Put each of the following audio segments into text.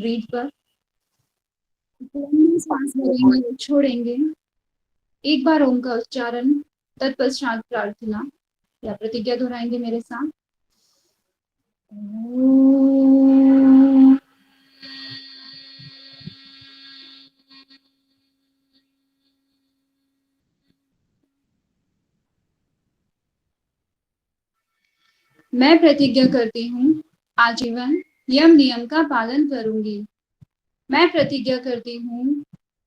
Breathe पर सांस भरेंगे, छोड़ेंगे। एक बार ओम का उच्चारण, तत्पश्चात प्रार्थना या प्रतिज्ञा दोहराएंगे मेरे साथ। मैं प्रतिज्ञा करती हूँ आजीवन यम नियम का पालन करूंगी। मैं प्रतिज्ञा करती हूँ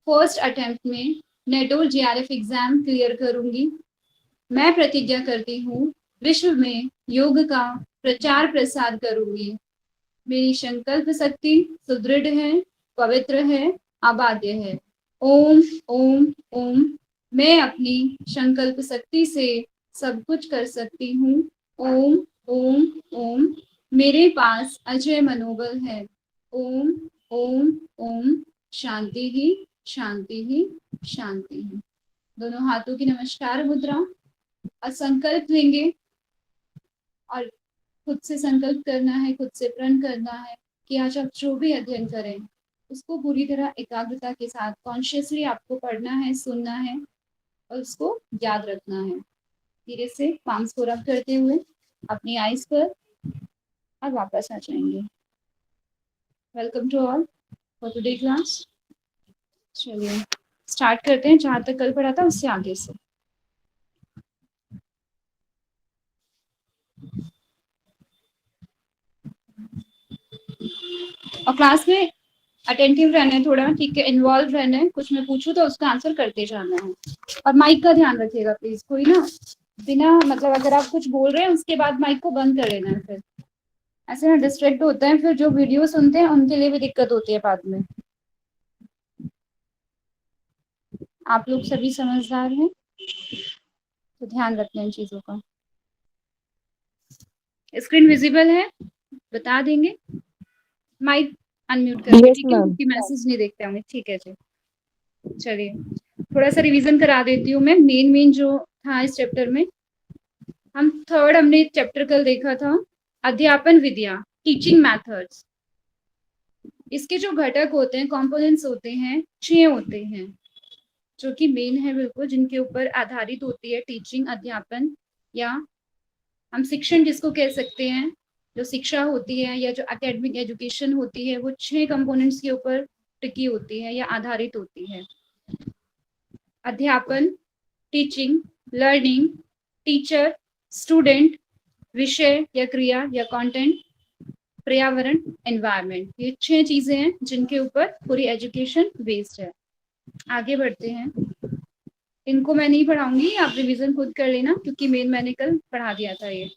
फर्स्ट अटेम्प्ट में नेटोल जेआरएफ एग्जाम क्लियर करूंगी। मैं प्रतिज्ञा करती हूँ विश्व में योग का प्रचार प्रसार करूंगी। मेरी संकल्प शक्ति सुदृढ़ है, पवित्र है, आबाद्य है। ओम ओम ओम। मैं अपनी संकल्प शक्ति से सब कुछ कर सकती हूँ। ओम ओम ओम। मेरे पास अजय मनोबल है। ओम ओम ओम। शांति ही शांति ही शांति ही। दोनों हाथों की नमस्कार मुद्रा और संकल्प लेंगे और खुद से संकल्प करना है, खुद से प्रण करना है कि आज आप जो भी अध्ययन करें उसको पूरी तरह एकाग्रता के साथ कॉन्शियसली आपको पढ़ना है, सुनना है और उसको याद रखना है। धीरे से पाम्स को रब करते हुए अपनी आईज पर और वापस आ जाएंगे। Welcome to all for today class. चलिए स्टार्ट करते हैं, जहां तक कल पढ़ा था उससे आगे से। और क्लास में अटेंटिव रहना है थोड़ा, ठीक है, इन्वॉल्व रहना है। कुछ मैं पूछूं तो उसका आंसर करते जाना है। और माइक का ध्यान रखिएगा प्लीज। कोई ना बिना मतलब अगर आप कुछ बोल रहे हैं उसके बाद माइक को बंद कर लेना है, फिर ऐसे ना डिस्ट्रैक्ट होता है, फिर जो वीडियो सुनते हैं उनके लिए भी दिक्कत होती है बाद में। आप लोग सभी समझदार हैं तो ध्यान रखना इन चीजों का। स्क्रीन विजिबल है, बता देंगे। माइक अनम्यूट करके, ठीक है, क्योंकि मैसेज नहीं देखते होंगे। ठीक है जी, चलिए थोड़ा सा रिवीजन करा देती हूँ मैं। मेन जो था इस चैप्टर में, हमने चैप्टर कल देखा था अध्यापन विधियां, टीचिंग मेथड्स। इसके जो घटक होते हैं, कंपोनेंट्स होते हैं, 6 होते हैं जो कि मेन है बिल्कुल, जिनके ऊपर आधारित होती है टीचिंग, अध्यापन या हम शिक्षण जिसको कह सकते हैं। जो शिक्षा होती है या जो एकेडमिक एजुकेशन होती है वो 6 कंपोनेंट्स के ऊपर टिकी होती है या आधारित होती है। अध्यापन, टीचिंग, लर्निंग, टीचर, स्टूडेंट, विषय या क्रिया या कंटेंट, पर्यावरण, एनवायरनमेंट। ये 6 चीजें हैं जिनके ऊपर पूरी एजुकेशन बेस्ड है। आगे बढ़ते हैं। इनको मैं नहीं पढ़ाऊंगी, आप रिवीजन खुद कर लेना क्योंकि मैंने कल पढ़ा दिया था ये।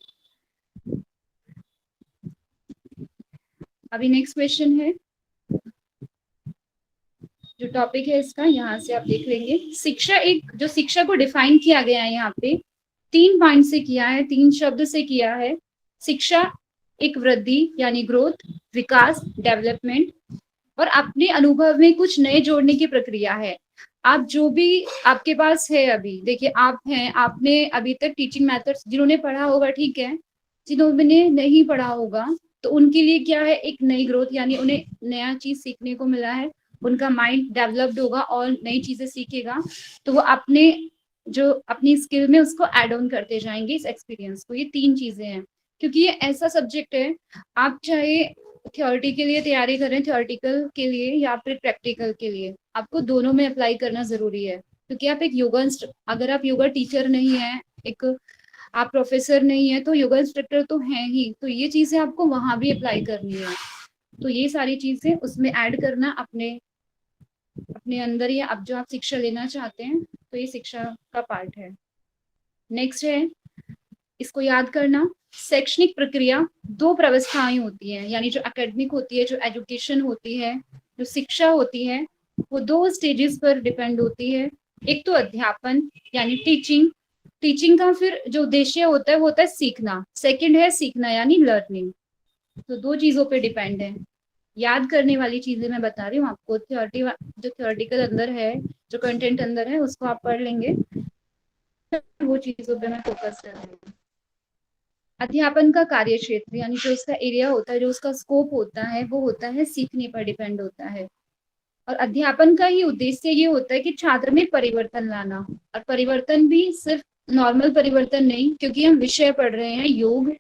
अभी नेक्स्ट क्वेश्चन है, जो टॉपिक है इसका यहाँ से आप देख लेंगे। शिक्षा, एक जो शिक्षा को डिफाइन किया गया है यहाँ पे 3 पॉइंट से किया है, 3 शब्द से किया है। शिक्षा एक वृद्धि यानी ग्रोथ, विकास, डेवलपमेंट और अपने अनुभव में कुछ नए जोड़ने की प्रक्रिया है। आप जो भी आपके पास है अभी, देखिए आप हैं, आपने अभी तक टीचिंग मेथड्स जिन्होंने पढ़ा होगा, ठीक है, जिन्होंने नहीं पढ़ा होगा तो उनके लिए क्या है, एक नई ग्रोथ, यानी उन्हें नया चीज सीखने को मिला है, उनका माइंड डेवलप्ड होगा और नई चीजें सीखेगा, तो वो अपने जो अपनी स्किल में उसको एड ऑन करते जाएंगे इस एक्सपीरियंस को। ये 3 चीजें हैं, क्योंकि ये ऐसा सब्जेक्ट है, आप चाहे थ्योरिटी के लिए तैयारी करें, थ्योरिटिकल के लिए या फिर प्रैक्टिकल के लिए, आपको दोनों में अप्लाई करना जरूरी है। क्योंकि आप एक योगा अगर आप योगा टीचर नहीं है, एक आप प्रोफेसर नहीं है, तो योगा इंस्ट्रक्टर तो हैं ही, तो ये चीजें आपको वहां भी अप्लाई करनी है। तो ये सारी चीजें उसमें ऐड करना अपने अपने अंदर, या अब जो आप शिक्षा लेना चाहते हैं तो ये शिक्षा का पार्ट है। नेक्स्ट है, इसको याद करना, शैक्षणिक प्रक्रिया 2 व्यवस्थाएं होती हैं, यानी जो एकेडमिक होती है, जो एजुकेशन होती है, जो शिक्षा होती है, वो 2 स्टेजेस पर डिपेंड होती है। एक तो अध्यापन यानी टीचिंग, टीचिंग का फिर जो उद्देश्य होता है वो होता है सीखना। सेकंड है सीखना यानी लर्निंग। तो 2 चीजों पे डिपेंड है। याद करने वाली चीजें मैं बता रही हूँ आपको, जो थ्योरेटिकल अंदर है, जो कंटेंट अंदर है उसको आप पढ़ लेंगे, वो चीजों पे मैं फोकस कर रही हूँ। अध्यापन का कार्य क्षेत्र यानी जो उसका एरिया होता है, जो उसका स्कोप होता है, वो होता है सीखने पर डिपेंड होता है। और अध्यापन का ही उद्देश्य ये होता है कि छात्र में परिवर्तन लाना, और परिवर्तन भी सिर्फ नॉर्मल परिवर्तन नहीं, क्योंकि हम विषय पढ़ रहे हैं योग,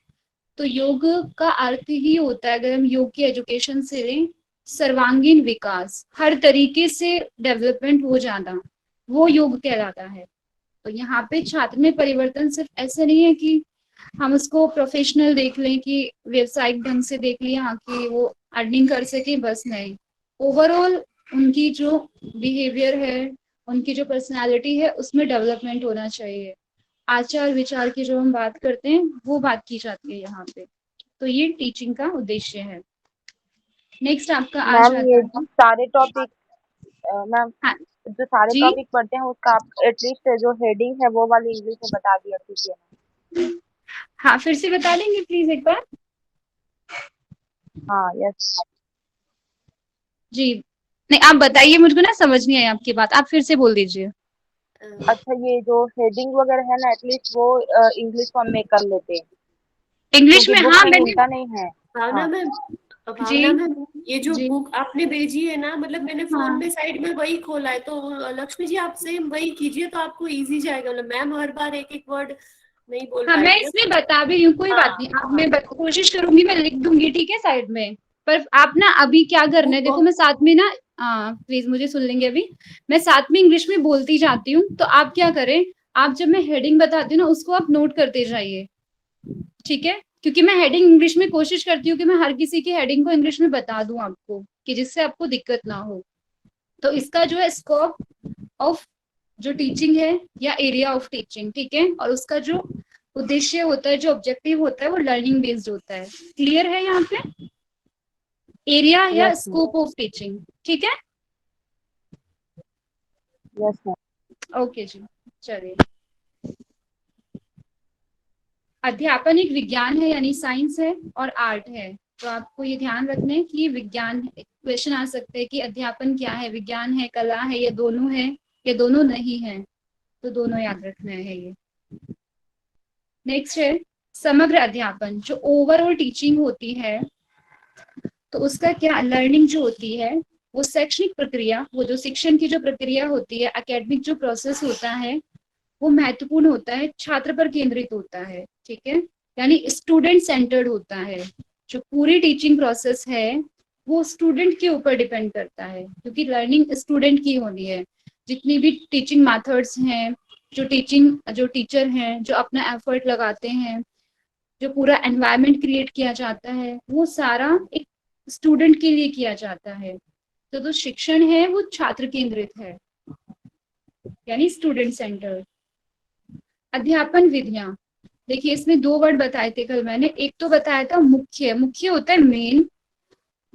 तो योग का अर्थ ही होता है, अगर हम योग की एजुकेशन से लें, सर्वांगीण विकास, हर तरीके से डेवलपमेंट हो जाना, वो योग कहलाता है। तो यहाँ पे छात्र में परिवर्तन सिर्फ ऐसा नहीं है कि हम उसको प्रोफेशनल देख लें, कि व्यवसायिक ढंग से देख लिया, हाँ कि वो अर्निंग कर सके, बस नहीं। ओवरऑल उनकी जो बिहेवियर है, उनकी जो पर्सनालिटी है, उसमें डेवलपमेंट होना चाहिए। आचार विचार की जो हम बात करते हैं, वो बात की जाती है यहाँ पे। तो ये टीचिंग का उद्देश्य है। नेक्स्ट आपका आ मैम जाता ये है। सारे टॉपिक मैम हाँ जो सारे जी। टॉपिक पढ़ते हैं उसका आप एटलीस्ट जो हेडिंग है वो वाली इंग्लिश में बता दिया कीजिए। हाँ, फिर से बता देंगे प्लीज एक बार। हाँ यस। जी, नहीं आप बताइए, मुझको ना समझ नहीं आई आपकी बात, आप फिर से बोल दीजिए। अच्छा ये जो हेडिंग वगैरह है ना एटलीस्ट वो इंग्लिश फॉर्म में कर लेते हैं इंग्लिश क्योंकि में, बुक हाँ में मैंने। मिलता नहीं है। भावना हाँ मैम, जी भावना मैम, ये जो जी। बुक आपने भेजी है ना, मतलब मैंने फोन हाँ में साइड में वही खोला है, तो लक्ष्मी जी आप सेम वही कीजिए तो आपको इजी जाएगा। मतलब मैम हर बार एक एक वर्ड नहीं बोल हाँ, मैं पाएगी ना। इसमें बता भी रही हूँ, कोई बात हाँ नहीं, आप हाँ, कोशिश करूंगी, मैं लिख दूंगी, ठीक है, साइड में। पर आप ना अभी क्या करना है, बुक देखो मैं साथ में ना, प्लीज मुझे सुन लेंगे अभी, मैं साथ में इंग्लिश में बोलती जाती हूँ, तो आप क्या करें, आप जब मैं हेडिंग बताती हूँ ना, उसको आप नोट करते जाइए, ठीक है, क्योंकि मैं हेडिंग इंग्लिश में कोशिश करती हूँ कि मैं हर किसी की हेडिंग को इंग्लिश में बता दूं आपको, कि जिससे आपको दिक्कत ना हो। तो इसका जो है स्कोप ऑफ जो टीचिंग है, या एरिया ऑफ टीचिंग, ठीक है, और उसका जो उद्देश्य होता है, जो ऑब्जेक्टिव होता है, वो लर्निंग बेस्ड होता है। क्लियर है यहाँ पे, एरिया या yes ma'am. Scope of teaching, ठीक है। Yes ma'am. ओके जी, चलिए। अध्यापन एक विज्ञान है, यानी साइंस है और आर्ट है। तो आपको ये ध्यान रखना है कि ये विज्ञान है। क्वेश्चन आ सकते हैं कि अध्यापन क्या है, विज्ञान है, कला है, या दोनों है, या दोनों नहीं है, तो दोनों याद रखना है ये। नेक्स्ट है समग्र अध्यापन, जो ओवरऑल टीचिंग होती है, तो उसका क्या, लर्निंग जो होती है, वो शैक्षणिक प्रक्रिया, वो जो शिक्षण की जो प्रक्रिया होती है, एकेडमिक जो प्रोसेस होता है, वो महत्वपूर्ण होता है, छात्र पर केंद्रित होता है, ठीक है, यानी स्टूडेंट सेंटर्ड होता है। जो पूरी टीचिंग प्रोसेस है, वो स्टूडेंट के ऊपर डिपेंड करता है, क्योंकि लर्निंग स्टूडेंट की होनी है। जितनी भी टीचिंग मेथड्स हैं, जो टीचर हैं, जो अपना एफर्ट लगाते हैं, जो पूरा एनवायरनमेंट क्रिएट किया जाता है, वो सारा एक स्टूडेंट के लिए किया जाता है। तो जो शिक्षण है वो छात्र केंद्रित है, यानी स्टूडेंट सेंटर। अध्यापन विधियां, देखिए इसमें दो वर्ड बताए थे कल मैंने, एक तो बताया था मुख्य, मुख्य होता है मेन,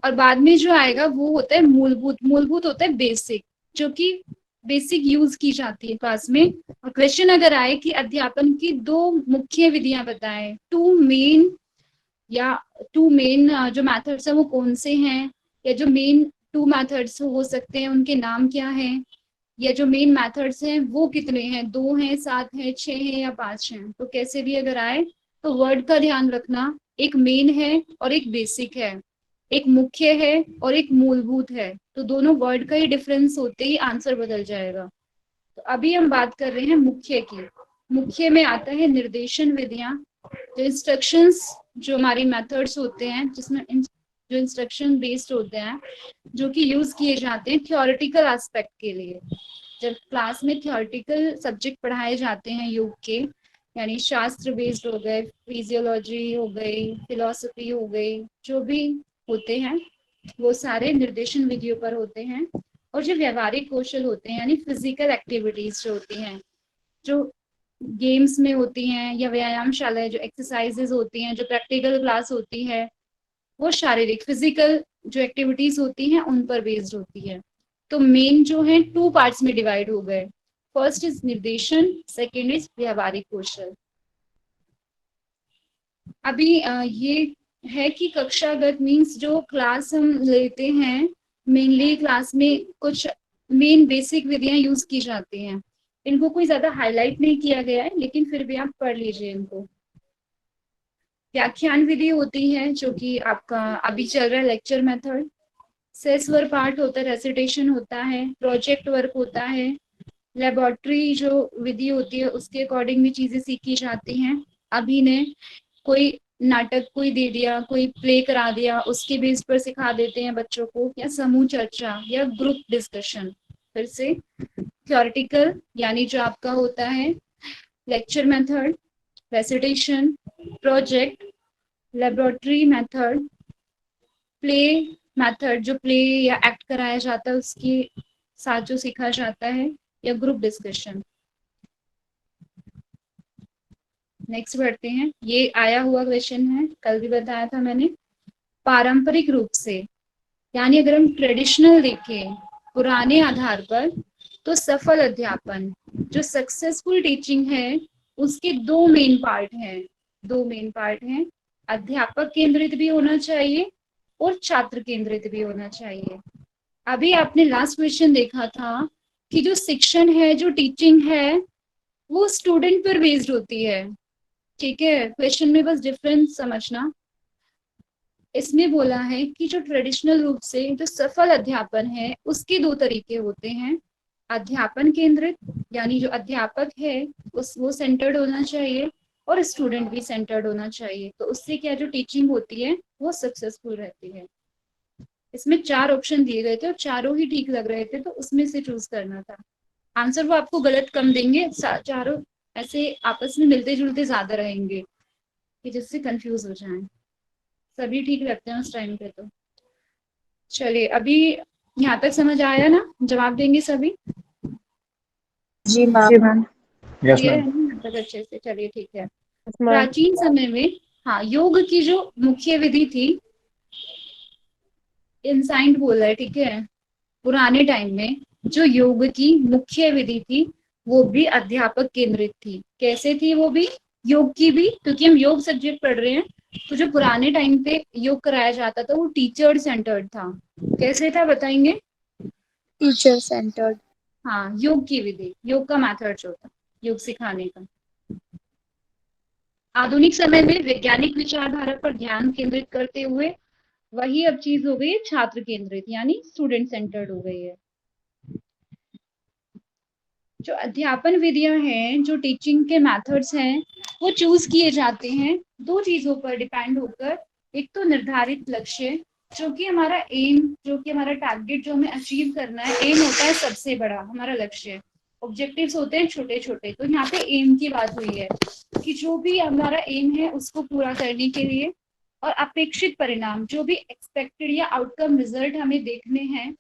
और बाद में जो आएगा वो होता है मूलभूत, मूलभूत होता है बेसिक, जो कि बेसिक यूज की जाती है क्लास में। और क्वेश्चन अगर आए कि अध्यापन की दो मुख्य विधियां बताएं, या टू मेन जो मेथड्स हैं वो कौन से हैं, या जो मेन टू मेथड्स हो सकते हैं उनके नाम क्या हैं, या जो मेन मेथड्स हैं वो कितने हैं, दो हैं, सात हैं, छह हैं, या पांच हैं, तो कैसे भी अगर आए तो वर्ड का ध्यान रखना, एक मेन है और एक बेसिक है, एक मुख्य है और एक मूलभूत है, तो दोनों वर्ड का ही डिफरेंस होते ही आंसर बदल जाएगा। तो अभी हम बात कर रहे हैं मुख्य की। मुख्य में आता है निर्देशन विधियां, जो इंस्ट्रक्शंस, जो हमारी मेथड्स होते हैं, जिसमें जो इंस्ट्रक्शन बेस्ड होते हैं, जो कि यूज किए जाते हैं थ्योरेटिकल एस्पेक्ट के लिए। जब क्लास में थ्योरेटिकल सब्जेक्ट पढ़ाए जाते हैं योग के, यानी शास्त्र बेस्ड हो गए, फिजियोलॉजी हो गई, फिलोसफी हो गई, जो भी होते हैं, वो सारे निर्देशन विधियों पर होते हैं। और जो व्यवहारिक कौशल होते हैं, यानी फिजिकल एक्टिविटीज जो होती हैं, जो गेम्स में होती हैं, या व्यायामशाला जो एक्सरसाइजेज होती हैं, जो प्रैक्टिकल क्लास होती है, वो शारीरिक फिजिकल जो एक्टिविटीज होती हैं उन पर बेस्ड होती है। तो मेन जो है टू पार्ट्स में डिवाइड हो गए, फर्स्ट इज निर्देशन, सेकेंड इज व्यवहारिक कौशल। अभी ये है कि कक्षागत मीन्स जो क्लास हम लेते हैं, मेनली क्लास में कुछ मेन बेसिक विधियां यूज की जाती हैं। इनको कोई ज्यादा हाईलाइट नहीं किया गया है, लेकिन फिर भी आप पढ़ लीजिए इनको। व्याख्यान विधि होती है जो कि आपका अभी चल रहा है लेक्चर मेथड। सेस वर्क पार्ट होता है, रेसिटेशन होता है, प्रोजेक्ट वर्क होता है, लेबोरेटरी जो विधि होती है उसके अकॉर्डिंग भी चीजें सीखी जाती हैं। अभी ने कोई नाटक कोई दे दिया, कोई प्ले करा दिया, उसके बेस पर सिखा देते हैं बच्चों को, या समूह चर्चा या ग्रुप डिस्कशन। फिर से थ्योरेटिकल यानी जो आपका होता है lecture method, recitation, project, laboratory method, play method जो प्ले या एक्ट कराया जाता है उसके साथ जो सीखा जाता है, या ग्रुप डिस्कशन। नेक्स्ट बढ़ते हैं, ये आया हुआ क्वेश्चन है, कल भी बताया था मैंने। पारंपरिक रूप से यानी अगर हम ट्रेडिशनल देखें पुराने आधार पर, तो सफल अध्यापन जो सक्सेसफुल टीचिंग है उसके दो मेन पार्ट हैं। दो मेन पार्ट हैं, अध्यापक केंद्रित भी होना चाहिए और छात्र केंद्रित भी होना चाहिए। अभी आपने लास्ट क्वेश्चन देखा था कि जो शिक्षण है, जो टीचिंग है, वो स्टूडेंट पर बेस्ड होती है। ठीक है, क्वेश्चन में बस डिफरेंस समझना। इसमें बोला है कि जो ट्रेडिशनल रूप से जो सफल अध्यापन है उसके दो तरीके होते हैं, अध्यापन केंद्रित यानी जो अध्यापक है उस वो सेंटर्ड होना चाहिए, और स्टूडेंट भी सेंटर्ड होना चाहिए। तो उससे क्या जो टीचिंग होती है वो सक्सेसफुल रहती है। इसमें 4 ऑप्शन दिए गए थे और चारों ही ठीक लग रहे थे, तो उसमें से चूज करना था। आंसर वो आपको गलत कम देंगे, चारों ऐसे आपस में मिलते जुलते ज्यादा रहेंगे कि जिससे कंफ्यूज हो जाएं। सभी ठीक लगते हैं उस टाइम पे। तो चलिए, अभी यहाँ तक समझ आया ना? जवाब देंगे सभी? जी मैम। यस क्लियर है मैम। ना यहाँ तक अच्छे से? चलिए ठीक है। मैम। प्राचीन समय में, हाँ, योग की जो मुख्य विधि थी, इंसाइंट बोला है, ठीक है, पुराने टाइम में जो योग की मुख्य विधि थी वो भी अध्यापक केंद्रित थी। कैसे थी वो भी? योग की भी, क्योंकि हम योग सब्जेक्ट पढ़ रहे हैं, तो जो पुराने टाइम पे योग कराया जाता था वो टीचर सेंटर्ड था। कैसे था बताएंगे? Teacher centred. हाँ, योग की विधि, योग का मेथड जो था योग सिखाने का। आधुनिक समय में वैज्ञानिक विचारधारा पर ध्यान केंद्रित करते हुए वही अब चीज हो गई है छात्र केंद्रित यानी स्टूडेंट सेंटर्ड हो गई है। जो अध्यापन विधियां हैं, जो टीचिंग के मेथड्स हैं, वो चूज किए जाते हैं दो चीजों पर डिपेंड होकर। एक तो निर्धारित लक्ष्य, जो कि हमारा एम, जो कि हमारा टारगेट जो हमें अचीव करना है, एम होता है सबसे बड़ा हमारा लक्ष्य, ऑब्जेक्टिव्स होते हैं छोटे छोटे। तो यहाँ पे एम की बात हुई है कि जो भी हमारा एम है उसको पूरा करने के लिए, और अपेक्षित परिणाम जो भी एक्सपेक्टेड या आउटकम रिजल्ट हमें देखने हैं,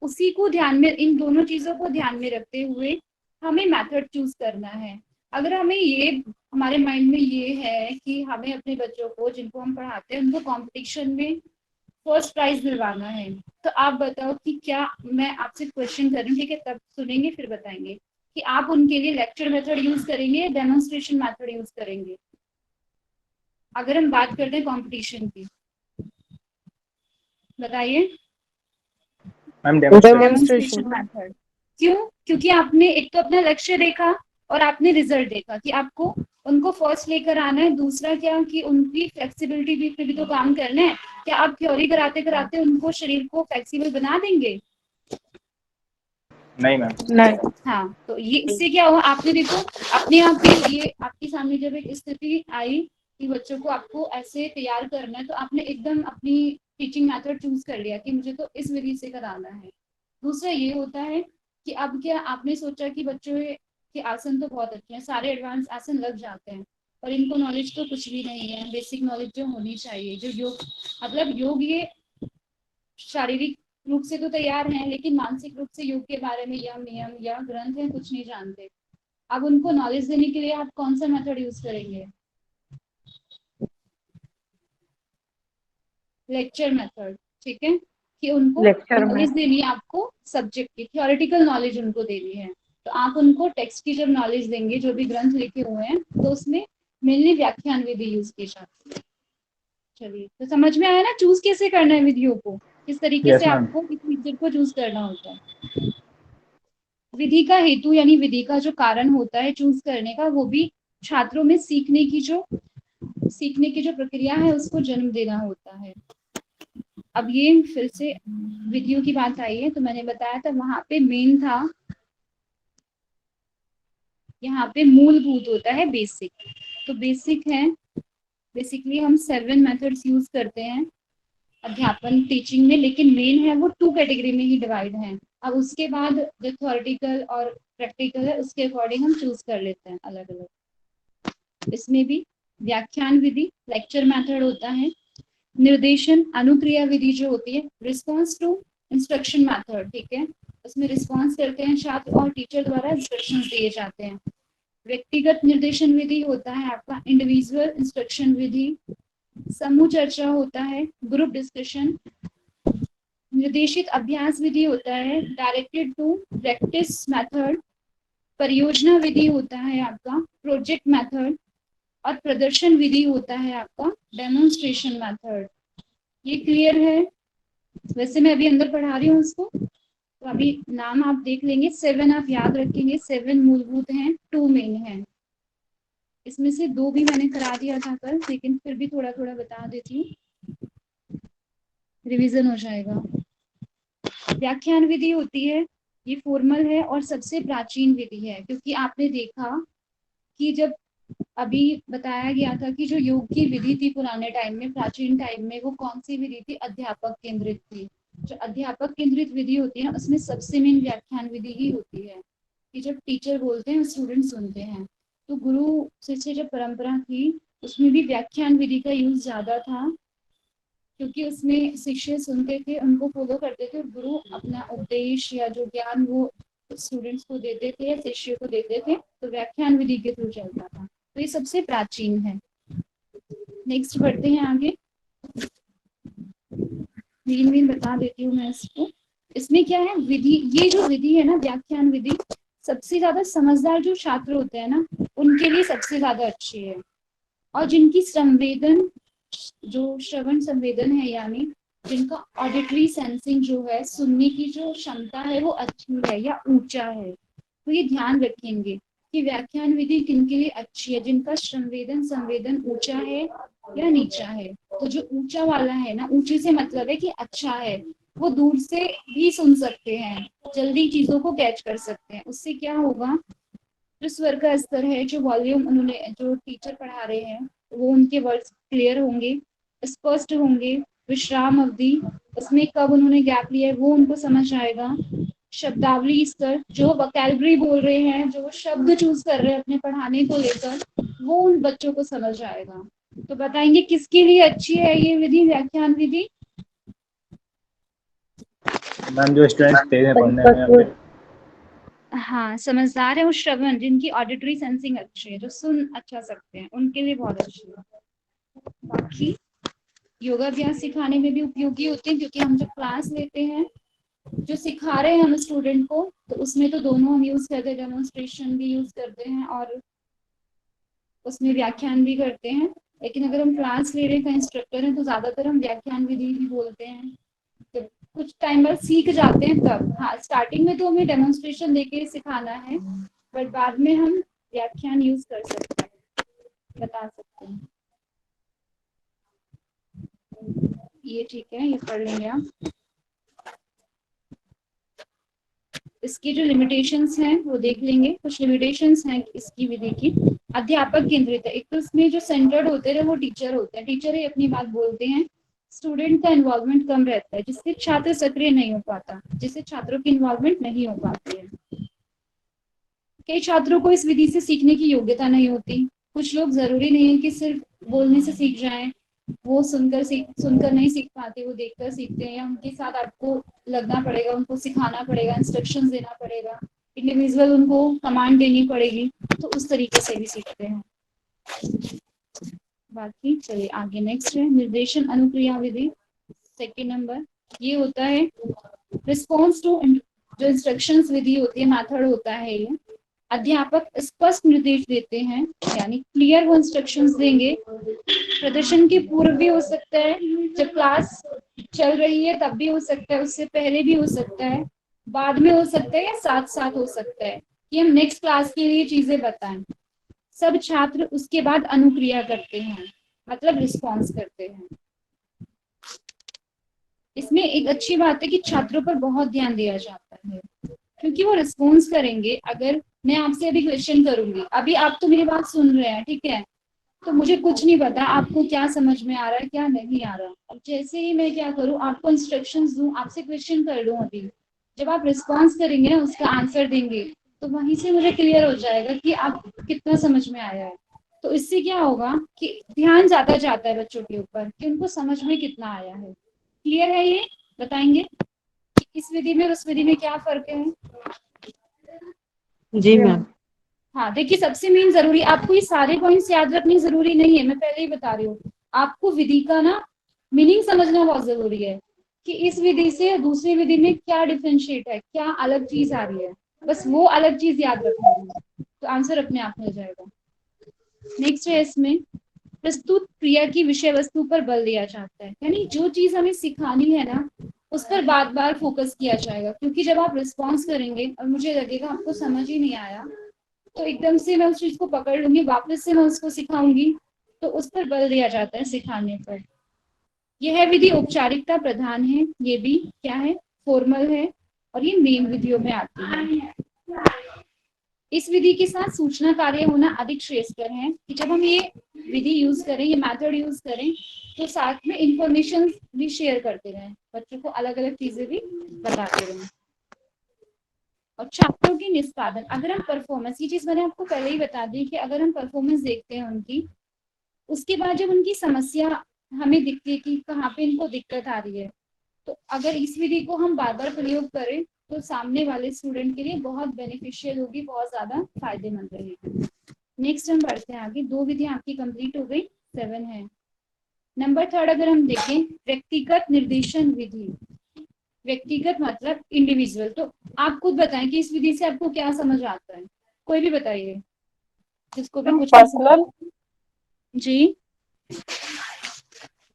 उसी को ध्यान में, इन दोनों चीजों को ध्यान में रखते हुए हमें मेथड चूज करना है। अगर हमें ये, हमारे माइंड में ये है कि हमें अपने बच्चों को जिनको हम पढ़ाते हैं उनको कंपटीशन में फर्स्ट प्राइज दिलवाना है, तो आप बताओ कि क्या, मैं आपसे क्वेश्चन कर रही हूँ, ठीक है, तब सुनेंगे फिर बताएंगे कि आप उनके लिए लेक्चर मेथड यूज करेंगे या डेमोन्स्ट्रेशन मेथड यूज करेंगे? अगर हम बात करते हैं कंपटीशन की, बताइए। Ma'am demonstration. Demonstration method. क्यों? क्योंकि आपने एक तो अपना लक्ष्य देखा और आपने रिजल्ट देखा कि आपको उनको फर्स्ट लेकर आना है। दूसरा क्या कि उनकी फ्लेक्सिबिलिटी पे भी तो काम करना है। क्या आप थ्योरी कराते कराते उनको शरीर को फ्लेक्सिबल बना देंगे? नहीं मैम। नहीं। हाँ, तो ये इससे क्या हुआ, आपने देखो अपने आप ही, ये आपके सामने जब एक स्थिति आई कि बच्चों को आपको ऐसे तैयार करना है, तो आपने एकदम अपनी टीचिंग मेथड चूज कर लिया कि मुझे तो इस विधि से कराना है। दूसरा ये होता है कि अब क्या आपने सोचा कि बच्चों के आसन तो बहुत अच्छे हैं, सारे एडवांस आसन लग जाते हैं, और इनको नॉलेज तो कुछ भी नहीं है, बेसिक नॉलेज जो होनी चाहिए, जो योग, मतलब योग ये शारीरिक रूप से तो तैयार हैं लेकिन मानसिक रूप से योग के बारे में यम नियम या ग्रंथ है कुछ नहीं जानते। अब उनको नॉलेज देने के लिए आप कौन सा मेथड यूज करेंगे? लेक्चर मेथड, ठीक है, कि उनको लेक्चर में। नॉलेज देनी है, आपको सब्जेक्ट की थ्योरेटिकल नॉलेज उनको देनी है। तो आप उनको टेक्स्ट की जब नॉलेज देंगे, जो भी ग्रंथ लिखे हुए हैं, तो उसमें मेनली व्याख्यान विधि यूज की जाती है। चलिए, तो समझ में आया ना चूज कैसे करना है विधियों को, किस तरीके यस से मैम। आपको इस टीचर को चूज करना होता है। विधि का हेतु यानी विधि का जो कारण होता है चूज करने का, वो भी छात्रों में सीखने की जो सीखने की जो प्रक्रिया है उसको जन्म देना होता है। अब ये फिर से विधियों की बात आई है, तो मैंने बताया था वहां पे मेन था, यहाँ पे मूलभूत होता है बेसिक। तो बेसिक है, बेसिकली हम 7 मेथड्स यूज करते हैं अध्यापन टीचिंग में, लेकिन मेन है वो 2 कैटेगरी में ही डिवाइड है। अब उसके बाद जो थ्योरेटिकल और प्रैक्टिकल है उसके अकॉर्डिंग हम चूज कर लेते हैं अलग अलग। इसमें भी व्याख्यान विधि लेक्चर मेथड होता है, निर्देशन अनुक्रिया विधि जो होती है रिस्पॉन्स टू इंस्ट्रक्शन मेथड, ठीक है, उसमें रिस्पॉन्स करते हैं छात्र और टीचर द्वारा इंस्ट्रक्शंस दिए जाते हैं। व्यक्तिगत निर्देशन विधि होता है आपका इंडिविजुअल इंस्ट्रक्शन विधि, समूह चर्चा होता है ग्रुप डिस्कशन, निर्देशित अभ्यास विधि होता है डायरेक्टेड टू प्रैक्टिस मेथड, परियोजना विधि होता है आपका प्रोजेक्ट मेथड, और प्रदर्शन विधि होता है आपका डेमोन्स्ट्रेशन मेथड। ये क्लियर है? वैसे मैं अभी अंदर पढ़ा रही हूँ उसको, तो अभी नाम आप देख लेंगे। 7 आप याद रखेंगे, 7 मूलभूत हैं, 2 मेन हैं। इसमें से 2 भी मैंने करा दिया था कल, लेकिन फिर भी थोड़ा थोड़ा बता देती हूँ, रिवीजन हो जाएगा। व्याख्यान विधि होती है, ये फॉर्मल है और सबसे प्राचीन विधि है, क्योंकि आपने देखा कि जब अभी बताया गया था कि जो योग की विधि थी पुराने टाइम में, प्राचीन टाइम में, वो कौन सी विधि थी? अध्यापक केंद्रित थी। जो अध्यापक केंद्रित विधि होती है उसमें सबसे मेन व्याख्यान विधि ही होती है, कि जब टीचर बोलते हैं स्टूडेंट सुनते हैं। तो गुरु शिष्य जब परंपरा थी उसमें भी व्याख्यान विधि का यूज ज्यादा था, क्योंकि उसमें शिष्य सुनते थे, उनको फॉलो करते थे, और गुरु अपना उपदेश या जो ज्ञान वो स्टूडेंट्स को देते थे या शिष्य को देते थे, तो व्याख्यान विधि के थ्रू चलता था। तो ये सबसे प्राचीन है। नेक्स्ट बढ़ते हैं आगे, मेन बता देती हूँ मैं इसको। इसमें क्या है विधि, ये जो विधि है ना व्याख्यान विधि, सबसे ज्यादा समझदार जो छात्र होते हैं ना उनके लिए सबसे ज्यादा अच्छी है, और जिनकी संवेदन, जो श्रवण संवेदन है, यानी जिनका ऑडिटरी सेंसिंग जो है, सुनने की जो क्षमता है वो अच्छी है या ऊंचा है, तो ये ध्यान रखेंगे कि व्याख्यान विधि किनके लिए अच्छी है? जिनका संवेदन ऊंचा है या नीचा है। तो जो ऊंचा वाला है ना, ऊंचे से मतलब है कि अच्छा है, वो दूर से भी सुन सकते हैं, जल्दी चीजों को कैच कर सकते हैं। उससे क्या होगा, जो स्वर का स्तर है, जो वॉल्यूम उन्होंने, जो टीचर पढ़ा रहे हैं, वो उनके वर्ड्स क्लियर होंगे, स्पष्ट होंगे। विश्राम अवधि, उसमें कब उन्होंने गैप लिया है वो उनको समझ आएगा। शब्दावली स्तर, जो वोकैबुलरी बोल रहे हैं, जो शब्द चूज कर रहे हैं अपने पढ़ाने को लेकर, वो उन बच्चों को समझ आएगा। तो बताएंगे किसके लिए अच्छी है ये विधि, व्याख्यान विधि? मैम जो स्टूडेंट्स तेज हैं पढ़ने में अपने, हाँ, समझदार है, वो श्रवण, जिनकी ऑडिटरी सेंसिंग अच्छी है, जो सुन अच्छा सकते हैं, उनके लिए बहुत अच्छी है। बाकी योगाभ्यास सिखाने में भी उपयोगी होते हैं, क्योंकि हम जब क्लास लेते हैं, जो सिखा रहे हैं हम स्टूडेंट को, तो उसमें तो दोनों हम यूज करते हैं, डेमोन्स्ट्रेशन भी यूज करते हैं और उसमें व्याख्यान भी करते हैं। लेकिन अगर हम क्लास ले रहे हैं, इंस्ट्रक्टर हैं, तो ज्यादातर हम व्याख्यान विधि ही बोलते हैं। तो कुछ टाइम बाद सीख जाते हैं तब, हाँ स्टार्टिंग में तो हमें डेमोन्स्ट्रेशन देके सिखाना है, बट बाद में हम व्याख्यान यूज कर सकते हैं, बता सकते हैं। ये ठीक है, ये पढ़ लेंगे आप। इसकी जो लिमिटेशंस हैं वो देख लेंगे। कुछ लिमिटेशंस हैं इसकी विधि की। अध्यापक केंद्रित है, एक तो इसमें जो सेंटर्ड होते हैं वो टीचर होते हैं, टीचर ही अपनी बात बोलते हैं। स्टूडेंट का इन्वॉल्वमेंट कम रहता है, जिससे छात्र सक्रिय नहीं हो पाता, जिससे छात्रों की इन्वॉल्वमेंट नहीं हो पाती है। कई छात्रों को इस विधि से सीखने की योग्यता नहीं होती। कुछ लोग, जरूरी नहीं है कि सिर्फ बोलने से सीख जाएं, वो सुनकर नहीं सीख पाते, वो देखकर सीखते हैं, या उनके साथ आपको लगना पड़ेगा, उनको सिखाना पड़ेगा, इंस्ट्रक्शंस देना पड़ेगा, इंडिविजुअल उनको कमांड देनी पड़ेगी, तो उस तरीके से भी सीखते हैं। बाकी चलिए आगे, नेक्स्ट है निर्देशन अनुक्रिया विधि, सेकेंड नंबर। ये होता है रिस्पॉन्स टू, जो इंस्ट्रक्शंस विधि होती है, मेथड होता है ये। अध्यापक स्पष्ट निर्देश देते हैं, यानी क्लियर वो इंस्ट्रक्शंस देंगे। प्रदर्शन के पूर्व भी हो सकता है, जब क्लास चल रही है तब भी हो सकता है, उससे पहले भी हो सकता है, बाद में हो सकता है, या साथ साथ हो सकता है कि हम नेक्स्ट क्लास के लिए चीजें बताएं। सब छात्र उसके बाद अनुक्रिया करते हैं, मतलब रिस्पॉन्स करते हैं। इसमें एक अच्छी बात है कि छात्रों पर बहुत ध्यान दिया जाता है, क्योंकि वो रिस्पॉन्स करेंगे। अगर मैं आपसे अभी क्वेश्चन करूंगी, अभी आप तो मेरी बात सुन रहे हैं, ठीक है, तो मुझे कुछ नहीं पता आपको क्या समझ में आ रहा है क्या नहीं आ रहा। अब जैसे ही मैं क्या करूं, आपको इंस्ट्रक्शंस दूं, आपसे क्वेश्चन कर लूं, अभी जब आप रिस्पॉन्स करेंगे ना, उसका आंसर देंगे, तो वहीं से मुझे क्लियर हो जाएगा कि आप कितना समझ में आया है। तो इससे क्या होगा कि ध्यान ज्यादा जाता है बच्चों के ऊपर कि उनको समझ में कितना आया है। क्लियर है? ये बताएंगे कि इस विधि में और उस विधि में क्या फर्क है? जी मैम। हाँ, देखिए, सबसे मेन जरूरी, आपको ये सारे पॉइंट्स याद रखने जरूरी नहीं है, मैं पहले ही बता रही हूँ। आपको विधि का ना मीनिंग समझना बहुत जरूरी है कि इस विधि से दूसरी विधि में क्या डिफरेंशिएट है, क्या अलग चीज आ रही है, बस वो अलग चीज याद रखना है, तो आंसर अपने आप मिल जाएगा। नेक्स्ट है, इसमें प्रस्तुत क्रिया की विषय वस्तु पर बल दिया जाता है, यानी जो चीज हमें सिखानी है ना, उस पर बार बार फोकस किया जाएगा। क्योंकि जब आप रिस्पॉन्स करेंगे और मुझे लगेगा आपको समझ ही नहीं आया, तो एकदम से मैं उस चीज को पकड़ लूंगी, वापस से मैं उसको सिखाऊंगी, तो उस पर बल दिया जाता है सिखाने पर। यह विधि औपचारिकता प्रधान है, ये भी क्या है, फॉर्मल है, और ये मेन विधियों में आती है। इस विधि के साथ सूचना कार्य होना अधिक श्रेयस्कर है कि जब हम ये विधि यूज करें, ये मेथड यूज करें, तो साथ में इंफॉर्मेशन भी शेयर करते रहें, बच्चों को अलग अलग चीजें भी बताते रहें। और छात्रों की निष्पादन, अगर हम परफॉर्मेंस, ये चीज मैंने आपको पहले ही बता दी कि अगर हम परफॉर्मेंस देखते हैं उनकी, उसके बाद जब उनकी समस्या हमें दिखती है कि कहाँ पे इनको दिक्कत आ रही है, तो अगर इस विधि को हम बार बार प्रयोग करें तो सामने वाले स्टूडेंट के लिए बहुत बेनिफिशियल होगी, बहुत ज्यादा फायदेमंद रहेगी। नेक्स्ट हम बढ़ते हैं आगे। 2 विधियां आपकी कंप्लीट हो गई, 7 है। नंबर 3 अगर हम देखें, व्यक्तिगत निर्देशन विधि। व्यक्तिगत मतलब इंडिविजुअल। तो आप खुद बताएं कि इस विधि से आपको क्या समझ आता है, कोई भी बताइए, जिसको भी कुछ पर्सनल जी।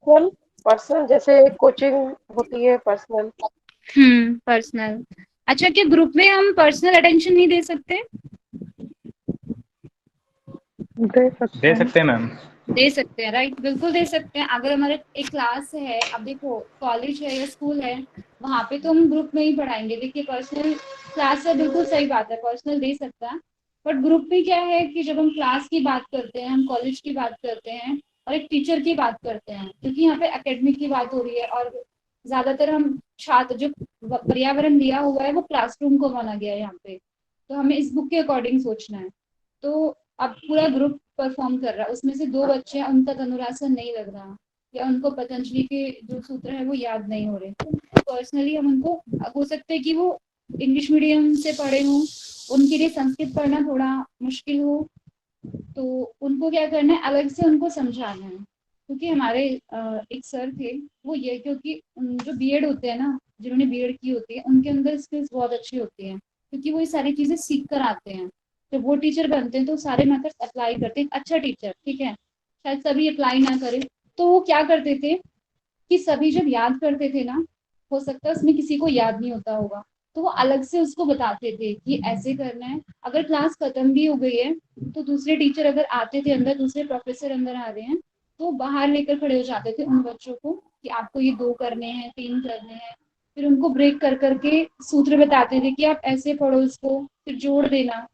पर्सनल जैसे कोचिंग होती है पर्सनल। पर्सनल। अच्छा, क्या ग्रुप में हम पर्सनल अटेंशन नहीं दे सकते? दे सकते हैं मैम। दे सकते हैं, राइट, बिल्कुल दे सकते हैं। अगर हमारे एक क्लास है, अब देखो कॉलेज है या स्कूल है, वहां पे तो हम ग्रुप में ही पढ़ाएंगे। देखिए, पर्सनल क्लास है, बिल्कुल सही बात है, पर्सनल दे सकता है। बट ग्रुप में क्या है कि जब हम क्लास की बात करते हैं, हम कॉलेज की बात करते हैं और एक टीचर की बात करते हैं, क्योंकि यहाँ पे एकेडमिक की बात हो रही है, और ज्यादातर हम छात्र, जो पर्यावरण दिया हुआ है वो क्लासरूम को माना गया है यहाँ पे, तो हमें इस बुक के अकॉर्डिंग सोचना है। तो अब पूरा ग्रुप परफॉर्म कर रहा है, उसमें से 2 बच्चे हैं, उनका धनुरासन नहीं लग रहा, या उनको पतंजलि के जो सूत्र है वो याद नहीं हो रहे, तो पर्सनली हम उनको, हो सकता है कि वो इंग्लिश मीडियम से पढ़े हों, उनके लिए संस्कृत पढ़ना थोड़ा मुश्किल हो, तो उनको क्या करना है, अलग से उनको समझाना है। क्योंकि हमारे एक सर थे, वो ये, क्योंकि जो बीएड होते हैं ना, जिन्होंने बीएड की होती है, उनके अंदर स्किल्स बहुत अच्छी होती हैं, क्योंकि वो ये सारी चीजें सीख कर आते हैं। जब वो टीचर बनते हैं तो सारे मेथड्स अप्लाई करते हैं। अच्छा टीचर, ठीक है, शायद सभी अप्लाई ना करें, तो वो क्या करते थे कि सभी जब याद करते थे ना, हो सकता है उसमें किसी को याद नहीं होता होगा, तो वो अलग से उसको बताते थे कि ऐसे करना है। अगर क्लास खत्म भी हो गई है, तो दूसरे टीचर अगर आते थे अंदर, दूसरे प्रोफेसर अंदर आ रहे हैं, तो बाहर लेकर खड़े हो जाते थे उन बच्चों को कि आपको ये 2 करने हैं, 3 करने हैं। फिर उनको ब्रेक कर करके सूत्र बताते थे कि आप ऐसे पढ़ो इसको, फिर जोड़ देना।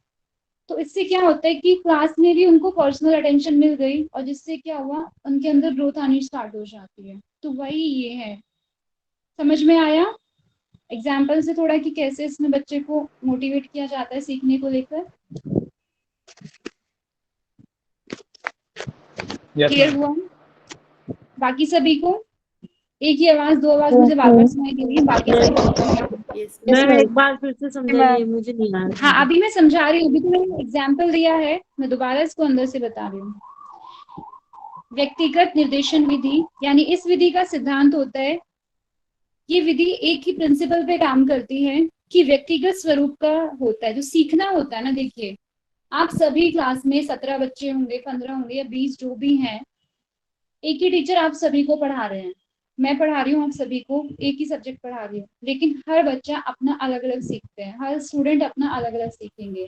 तो इससे क्या होता है कि क्लास में भी उनको पर्सनल अटेंशन मिल गई, और जिससे क्या हुआ, उनके अंदर ग्रोथ आनी स्टार्ट हो जाती है। तो वही ये है, समझ में आया एग्जाम्पल से थोड़ा कि कैसे इसमें बच्चे को मोटिवेट किया जाता है सीखने को लेकर? Yes clear ma'am. हुआ? बाकी सभी को एक ही आवाज, 2 आवाज मुझे बार बार सुनाई दे रही है, बाकी सभी? यस मैम एक बार फिर से समझाइए, मुझे नहीं आ रहा हाँ, है। अभी मैं समझा रही हूँ, अभी तो मैंने एग्जाम्पल दिया है, मैं दोबारा इसको अंदर से बता रही हूँ। व्यक्तिगत निर्देशन विधि, यानी इस विधि का सिद्धांत होता है, ये विधि एक ही प्रिंसिपल पे काम करती है कि व्यक्तिगत स्वरूप का होता है, जो सीखना होता है ना। देखिए, आप सभी क्लास में 17 बच्चे होंगे, 15 होंगे या 20 जो भी हैं, एक ही टीचर आप सभी को पढ़ा रहे हैं, मैं पढ़ा रही हूँ आप सभी को, एक ही सब्जेक्ट पढ़ा रही हूँ, लेकिन हर बच्चा अपना अलग अलग सीखते हैं, हर स्टूडेंट अपना अलग अलग सीखेंगे।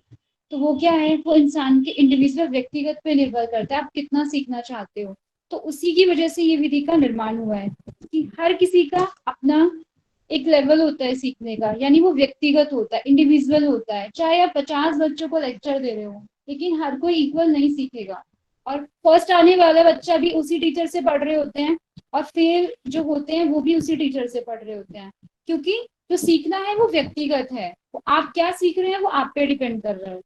तो वो क्या है, वो इंसान के इंडिविजुअल व्यक्तिगत पे निर्भर करता है, आप कितना सीखना चाहते हो। तो उसी की वजह से ये विधि का निर्माण हुआ है कि हर किसी का अपना एक लेवल होता है सीखने का, यानी वो व्यक्तिगत होता है, इंडिविजुअल होता है। चाहे आप 50 बच्चों को लेक्चर दे रहे हो, लेकिन हर कोई इक्वल नहीं सीखेगा। और फर्स्ट आने वाला बच्चा भी उसी टीचर से पढ़ रहे होते हैं, और फेल जो होते हैं वो भी उसी टीचर से पढ़ रहे होते हैं, क्योंकि जो सीखना है वो व्यक्तिगत है। तो आप क्या सीख रहे हैं वो आप पे डिपेंड कर रहा है।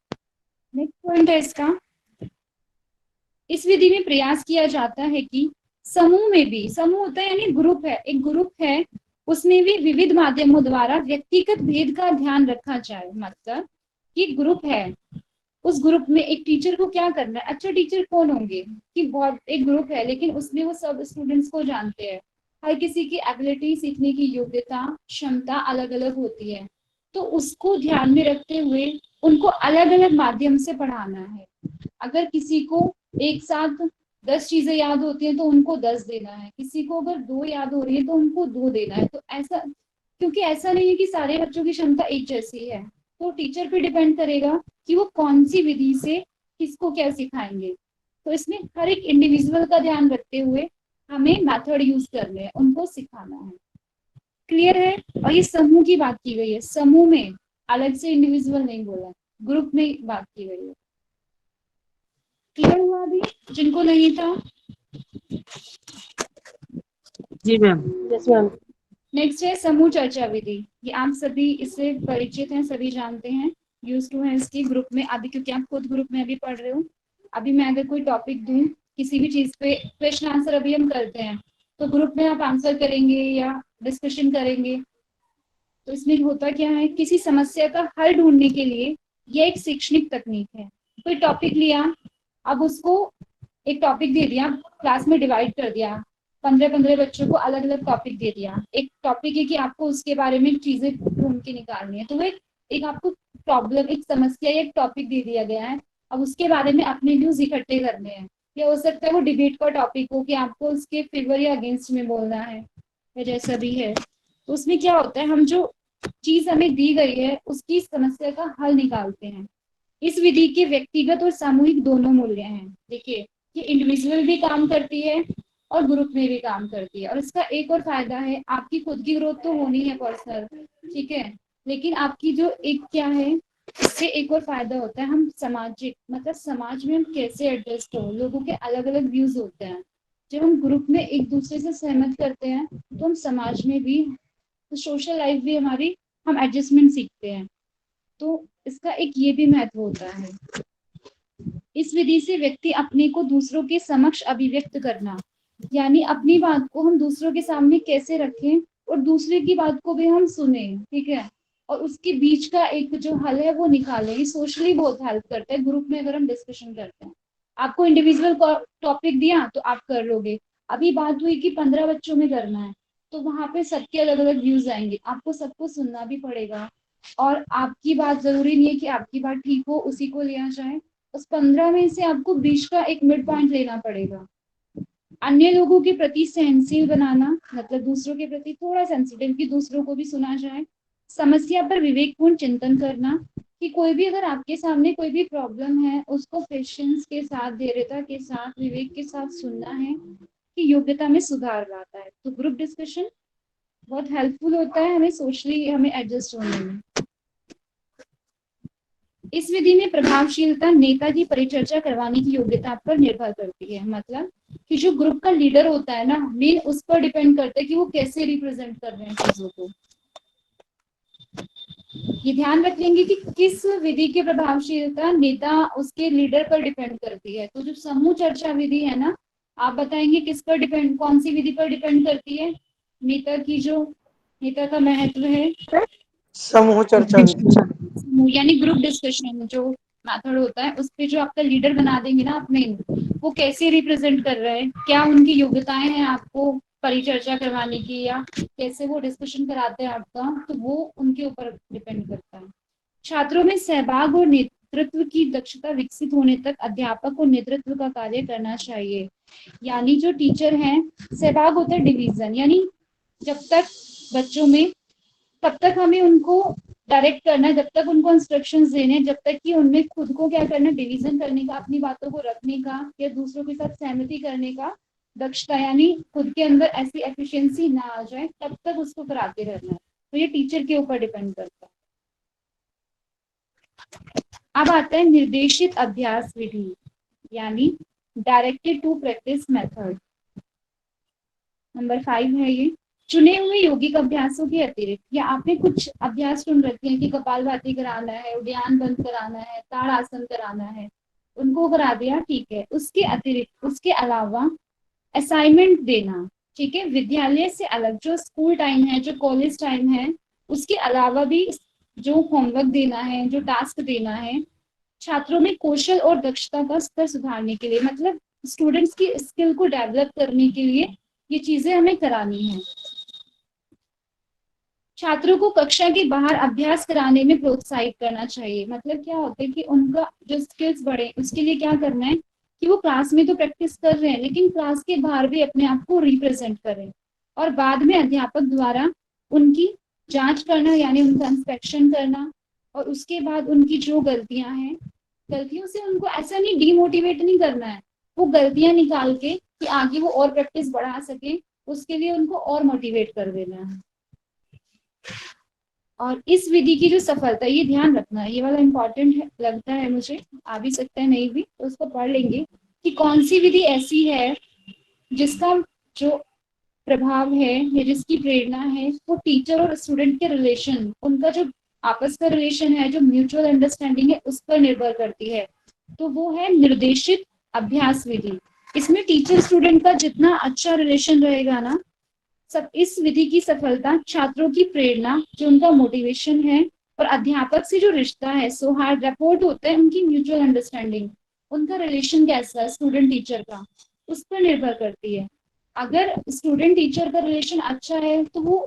नेक्स्ट पॉइंट है इसका, इस विधि में प्रयास किया जाता है कि समूह में भी, समूह होता है यानी ग्रुप है, एक ग्रुप है, उसमें भी विविध माध्यमों द्वारा व्यक्तिगत भेद का ध्यान रखा जाए। मतलब कि ग्रुप है, उस ग्रुप में एक टीचर को क्या करना है, अच्छा टीचर कौन होंगे कि बहुत एक ग्रुप है लेकिन उसमें वो सब स्टूडेंट्स को जानते हैं, हर किसी की एबिलिटी, सीखने की योग्यता, क्षमता अलग अलग होती है, तो उसको ध्यान में रखते हुए उनको अलग अलग माध्यम से पढ़ाना है। अगर किसी को एक साथ 10 चीजें याद होती हैं तो उनको 10 देना है, किसी को अगर 2 याद हो रही है तो उनको 2 देना है। तो ऐसा, क्योंकि ऐसा नहीं है कि सारे बच्चों की क्षमता एक जैसी है, तो टीचर पे डिपेंड करेगा कि वो कौन सी विधि से किसको क्या सिखाएंगे। तो इसमें हर एक इंडिविजुअल का ध्यान रखते हुए हमें मेथड यूज करने हैं, उनको सिखाना है। क्लियर है? और ये समूह की बात की गई है, समूह में, अलग से इंडिविजुअल नहीं बोला, ग्रुप में बात की गई है। क्लियर हुआ अभी जिनको नहीं था? जी मैम। Yes ma'am. नेक्स्ट है समूह चर्चा विधि। ये आप सभी इससे परिचित हैं, सभी जानते हैं, यूज टू है इसकी ग्रुप में अभी, क्योंकि आप खुद ग्रुप में अभी पढ़ रहे हो। अभी मैं अगर कोई टॉपिक दूं किसी भी चीज पे, क्वेश्चन आंसर अभी हम करते हैं, तो ग्रुप में आप आंसर करेंगे या डिस्कशन करेंगे। तो इसमें होता क्या है, किसी समस्या का हल ढूंढने के लिए यह एक शैक्षणिक तकनीक है। कोई टॉपिक लिया, अब उसको एक टॉपिक दे दिया, क्लास में डिवाइड कर दिया, 15-15 बच्चों को अलग अलग टॉपिक दे दिया। एक टॉपिक है कि आपको उसके बारे में चीजें ढूंढ के निकालनी है, तो वो एक आपको प्रॉब्लम, एक समस्या या एक टॉपिक दे दिया गया है। अब उसके बारे में अपने व्यूज इकट्ठे करने हैं, या हो सकता है वो डिबेट का टॉपिक हो कि आपको उसके फेवर या अगेंस्ट में बोलना है, या जैसा भी है। तो उसमें क्या होता है, हम जो चीज हमें दी गई है उसकी समस्या का हल निकालते हैं। इस विधि के व्यक्तिगत और सामूहिक दोनों मूल्य हैं। देखिए, ये इंडिविजुअल भी काम करती है और ग्रुप में भी काम करती है। और इसका एक और फायदा है, आपकी खुद की ग्रोथ तो होनी है पर्सनल, ठीक है, लेकिन आपकी जो एक क्या है, इससे एक और फायदा होता है, हम सामाजिक, मतलब समाज में हम कैसे एडजस्ट हो, लोगों के अलग अलग व्यूज होते हैं। जब हम ग्रुप में एक दूसरे से सहमत करते हैं तो हम समाज में भी, तो सोशल लाइफ भी हमारी, हम एडजस्टमेंट सीखते हैं। तो इसका एक ये भी महत्व होता है। इस विधि से व्यक्ति अपने को दूसरों के समक्ष अभिव्यक्त करना, यानी अपनी बात को हम दूसरों के सामने कैसे रखें और दूसरे की बात को भी हम सुने, ठीक है, और उसके बीच का एक जो हल है वो निकालें। सोशली बहुत हेल्प करता है ग्रुप में अगर हम डिस्कशन करते हैं। आपको इंडिविजुअल टॉपिक दिया तो आप कर लोगे, अभी बात हुई कि 15 बच्चों में करना है, तो वहां पे सबके अलग अलग व्यूज आएंगे, आपको सबको सुनना भी पड़ेगा। और आपकी बात जरूरी नहीं है कि आपकी बात ठीक हो उसी को लिया जाए, उस 15 में से आपको बीच का एक मिड पॉइंट लेना पड़ेगा। अन्य लोगों के प्रति सहनशील बनाना, मतलब दूसरों के प्रति थोड़ा सेंसिटिव कि दूसरों को भी सुना जाए। समस्या पर विवेकपूर्ण चिंतन करना, कि कोई भी अगर आपके सामने कोई भी प्रॉब्लम है उसको पेशेंस के साथ, धैर्यता के साथ, विवेक के साथ सुनना है कि योग्यता में सुधार लाता है। तो ग्रुप डिस्कशन बहुत हेल्पफुल होता है हमें सोशली, हमें एडजस्ट होने में। इस विधि में प्रभावशीलता नेता की परिचर्चा करवाने की योग्यता पर निर्भर करती है। मतलब कि जो ग्रुप का लीडर होता है ना, मेन उस पर डिपेंड करता है कि वो कैसे रिप्रेजेंट कर रहे हैं चीजों को। ये ध्यान रखेंगे कि किस विधि की प्रभावशीलता नेता उसके लीडर पर डिपेंड करती है। तो जो समूह चर्चा विधि है ना, आप बताएंगे किस पर डिपेंड, कौन सी विधि पर डिपेंड करती है? नेता की जो, नेता का महत्व है समूह चर्चा यानी ग्रुप डिस्कशन जो मेथड होता है, उस पे जो आपका लीडर बना देंगे ना अपने, वो कैसे रिप्रेजेंट कर रहे हैं, क्या उनकी योग्यताएं हैं आपको परिचर्चा करवाने की, या कैसे वो डिस्कशन कराते हैं आपका, तो वो उनके ऊपर डिपेंड करता है। छात्रों में सहभाग और नेतृत्व की दक्षता विकसित होने तक अध्यापक को नेतृत्व का कार्य करना चाहिए। यानी जो टीचर हैं, सहभाग होता है डिवीजन, यानी जब तक बच्चों में, तब तक हमें उनको डायरेक्ट करना है, जब तक उनको इंस्ट्रक्शंस देने, जब तक कि उनमें खुद को क्या करना, डिवीजन करने का, अपनी बातों को रखने का या दूसरों के साथ सहमति करने का दक्षता यानी खुद के अंदर ऐसी एफिशिएंसी ना आ जाए तब तक उसको कराते रहना है। तो ये टीचर के ऊपर डिपेंड करता है। अब आता है निर्देशित अभ्यास विधि यानी directed to practice method. Number 5 है ये। चुने हुए यौगिक अभ्यासों के अतिरिक्त या आपने कुछ अभ्यास चुन रखे हैं कि कपालभाति कराना है, उद्यान बंद कराना है, ताड़ आसन कराना है, उनको करा दिया, ठीक है। उसके अतिरिक्त उसके अलावा असाइनमेंट देना, ठीक है, विद्यालय से अलग जो स्कूल टाइम है, जो कॉलेज टाइम है, उसके अलावा भी जो होमवर्क देना है, जो टास्क देना है, छात्रों में कौशल और दक्षता का स्तर सुधारने के लिए, मतलब स्टूडेंट्स की स्किल को डेवलप करने के लिए ये चीजें हमें करानी है। छात्रों को कक्षा के बाहर अभ्यास कराने में प्रोत्साहित करना चाहिए। मतलब क्या होता है कि उनका जो स्किल्स बढ़े उसके लिए क्या करना है कि वो क्लास में तो प्रैक्टिस कर रहे हैं लेकिन क्लास के बाहर भी अपने आप को रिप्रेजेंट करें और बाद में अध्यापक द्वारा उनकी जांच करना यानी उनका इंस्पेक्शन करना और उसके बाद उनकी जो गलतियां हैं, गलतियों से उनको ऐसा नहीं डीमोटिवेट नहीं करना है, वो गलतियां निकाल के कि आगे वो और प्रैक्टिस बढ़ा सके उसके लिए उनको और मोटिवेट कर देना है। और इस विधि की जो सफलता, ये ध्यान रखना है, ये वाला इंपॉर्टेंट है, लगता है मुझे, आ भी सकता है नहीं भी, तो उसको पढ़ लेंगे कि कौन सी विधि ऐसी है जिसका जो प्रभाव है या जिसकी प्रेरणा है वो टीचर और स्टूडेंट के रिलेशन, उनका जो आपस का रिलेशन है, जो म्यूचुअल अंडरस्टैंडिंग है, उस पर निर्भर करती है। तो वो है निर्देशित अभ्यास विधि। इसमें टीचर स्टूडेंट का जितना अच्छा रिलेशन रहेगा ना, सब इस विधि की सफलता छात्रों की प्रेरणा, जो उनका मोटिवेशन है, और अध्यापक से जो रिश्ता है, सौहार्द, रैपोर्ट होता है, उनकी म्यूचुअल अंडरस्टैंडिंग, उनका रिलेशन कैसा है स्टूडेंट टीचर का, उस पर निर्भर करती है। अगर स्टूडेंट टीचर का रिलेशन अच्छा है तो वो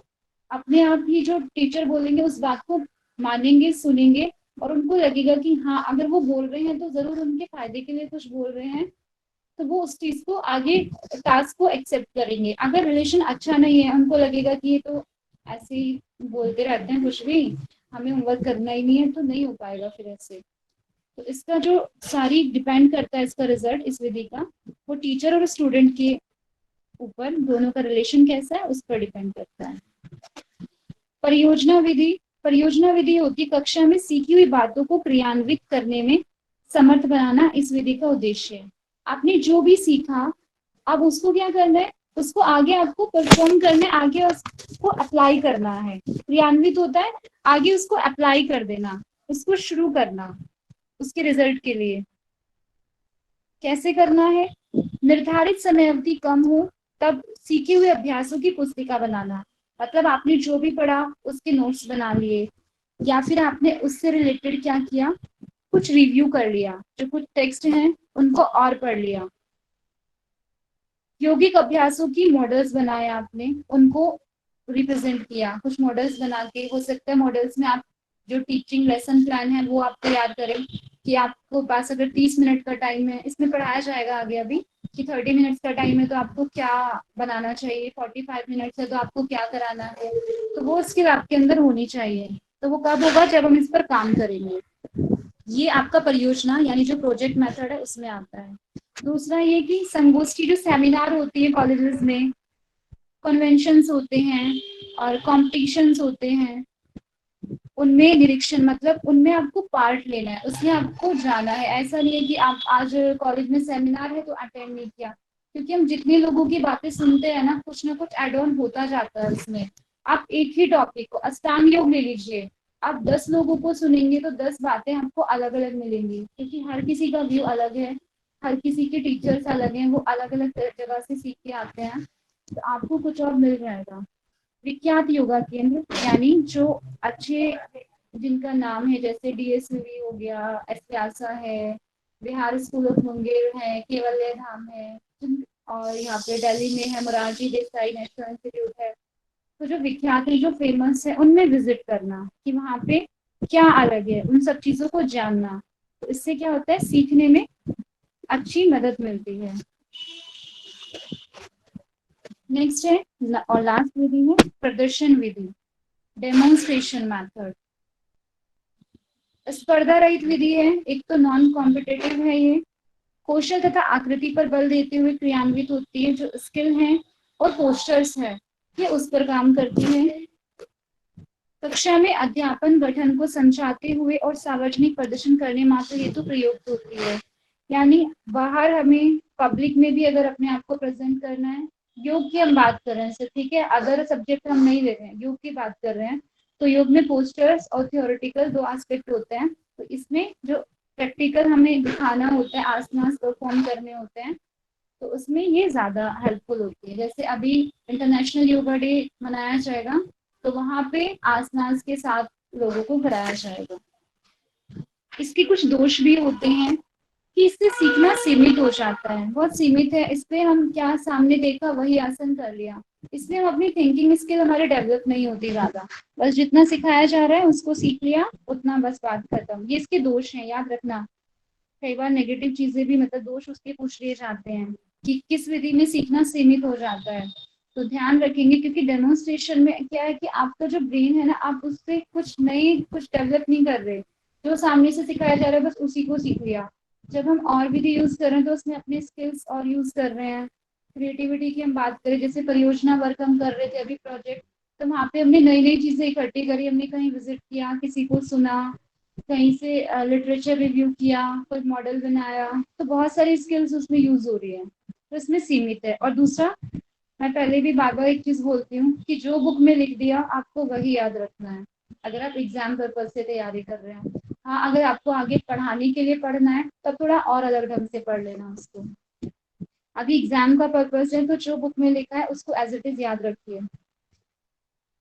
अपने आप ही जो टीचर बोलेंगे उस बात को मानेंगे, सुनेंगे और उनको लगेगा कि हाँ अगर वो बोल रहे हैं तो जरूर उनके फायदे के लिए कुछ बोल रहे हैं, तो वो उस चीज को आगे टास्क को एक्सेप्ट करेंगे। अगर रिलेशन अच्छा नहीं है, उनको लगेगा कि ये तो ऐसे ही बोलते रहते हैं कुछ भी, हमें होमवर्क करना ही नहीं है, तो नहीं हो पाएगा फिर ऐसे। तो इसका जो सारी डिपेंड करता है इसका रिजल्ट इस विधि का, वो टीचर और स्टूडेंट के ऊपर, दोनों का रिलेशन कैसा है उस पर डिपेंड करता है। परियोजना विधि। परियोजना विधि होती है कक्षा में सीखी हुई बातों को क्रियान्वित करने में समर्थ बनाना, इस विधि का उद्देश्य है। आपने जो भी सीखा अब उसको क्या करना है, उसको आगे आपको परफॉर्म करना है, आगे उसको अप्लाई करना है। क्रियान्वित होता है आगे उसको अप्लाई कर देना, उसको शुरू करना उसके रिजल्ट के लिए। कैसे करना है, निर्धारित समय अवधि कम हो तब सीखे हुए अभ्यासों की पुस्तिका बनाना। मतलब आपने जो भी पढ़ा उसके नोट्स बना लिए या फिर आपने उससे रिलेटेड क्या किया, कुछ रिव्यू कर लिया, जो कुछ टेक्स्ट हैं उनको और पढ़ लिया। यौगिक अभ्यासों की मॉडल्स बनाए आपने, उनको रिप्रेजेंट किया, कुछ मॉडल्स बना के, हो सकता है मॉडल्स में आप जो टीचिंग लेसन प्लान है वो आप तैयार करें कि आपको पास अगर 30 मिनट का टाइम है, इसमें पढ़ाया जाएगा आगे अभी कि 30 मिनट्स का टाइम है तो आपको क्या बनाना चाहिए, 45 मिनट्स है तो आपको क्या कराना है, तो वो स्किल आपके अंदर होनी चाहिए। तो वो कब होगा, जब हम इस पर काम करेंगे। ये आपका परियोजना यानी जो प्रोजेक्ट मेथड है उसमें आता है। दूसरा ये कि संगोष्ठी, जो सेमिनार होती है कॉलेजेस में, कन्वेंशंस होते हैं और कॉम्पिटिशन्स होते हैं, उनमें निरीक्षण, मतलब उनमें आपको पार्ट लेना है, उसमें आपको जाना है। ऐसा नहीं है कि आप आज कॉलेज में सेमिनार है तो अटेंड नहीं किया, क्योंकि हम जितने लोगों की बातें सुनते हैं ना कुछ एड ऑन होता जाता है उसमें। आप एक ही टॉपिक को, अष्टांग योग ले लीजिए, आप 10 लोगों को सुनेंगे तो 10 बातें आपको अलग अलग मिलेंगी, क्योंकि हर किसी का व्यू अलग है, हर किसी के टीचर्स अलग हैं, वो अलग अलग जगह से सीख के आते हैं, तो आपको कुछ और मिल जाएगा। विख्यात योगा केंद्र यानी जो अच्छे, जिनका नाम है, जैसे DSUV हो गया, एस्यासा है, बिहार स्कूल ऑफ मुंगेर है, केवल्य धाम है, और यहाँ पे दिल्ली में है मोरारजी देसाई नेशनल इंस्टीट्यूट है। तो जो विख्यात है, जो फेमस है, उनमें विजिट करना कि वहाँ पे क्या अलग है, उन सब चीजों को जानना। तो इससे क्या होता है, सीखने में अच्छी मदद मिलती है। नेक्स्ट है और लास्ट विधि है प्रदर्शन विधि, डेमोन्स्ट्रेशन मेथड। स्पर्धा रहित विधि है, एक तो नॉन कॉम्पिटेटिव है ये, कौशल तथा आकृति पर बल देते हुए क्रियान्वित होती है। जो स्किल है और पोस्टर्स है ये उस पर काम करती है। कक्षा में अध्यापन गठन को समझाते हुए और सार्वजनिक प्रदर्शन करने मात्र हेतु प्रयुक्त होती है। यानी बाहर हमें पब्लिक में भी अगर अपने आप को प्रेजेंट करना है, योग की हम बात कर रहे हैं सर, ठीक है, अदर सब्जेक्ट हम नहीं ले रहे हैं, योग की बात कर रहे हैं, तो योग में पोस्टर्स और थियोरेटिकल दो एस्पेक्ट होते हैं। तो इसमें जो प्रैक्टिकल हमें दिखाना होता है, आसनास परफॉर्म करने होते हैं, तो उसमें ये ज्यादा हेल्पफुल होती है। जैसे अभी इंटरनेशनल योगा डे मनाया जाएगा, तो वहां पे आसनास के साथ लोगों को कराया जाएगा। इसके कुछ दोष भी होते हैं कि इससे सीखना सीमित हो जाता है, बहुत सीमित है। इसमें हम क्या सामने देखा वही आसन कर लिया, इसलिए हम अपनी थिंकिंग स्किल हमारे डेवलप नहीं होती ज्यादा, बस जितना सिखाया जा रहा है उसको सीख लिया उतना, बस बात खत्म। ये इसके दोष हैं, याद रखना। कई बार नेगेटिव चीजें भी, मतलब दोष उसके पूछ लिए जाते हैं कि किस विधि में सीखना सीमित हो जाता है, तो ध्यान रखेंगे। क्योंकि डेमोन्स्ट्रेशन में क्या है कि आपका जो ब्रेन है ना, आप उससे कुछ नई कुछ डेवलप नहीं कर रहे, जो सामने से सिखाया जा रहा है बस उसी को सीख लिया। जब हम और विधि यूज कर रहे हैं तो उसमें अपने स्किल्स और यूज कर रहे हैं। क्रिएटिविटी की हम बात करें, जैसे परियोजना वर्क हम कर रहे थे अभी प्रोजेक्ट, तो वहाँ पे हमने नई नई चीजें इकट्ठी करी, हमने कहीं विजिट किया, किसी को सुना, कहीं से लिटरेचर रिव्यू किया, कोई मॉडल बनाया, तो बहुत सारी स्किल्स उसमें यूज हो रही है, तो इसमें सीमित है। और दूसरा, मैं पहले भी बार बार एक चीज बोलती हूँ कि जो बुक में लिख दिया आपको वही याद रखना है, अगर आप एग्जाम पर्पज से तैयारी कर रहे हैं। हाँ, अगर आपको आगे पढ़ाने के लिए पढ़ना है तब थोड़ा और अलग ढंग से पढ़ लेना उसको। अभी एग्जाम का पर्पज है तो जो बुक में लिखा है उसको एज इट इज याद रखिए।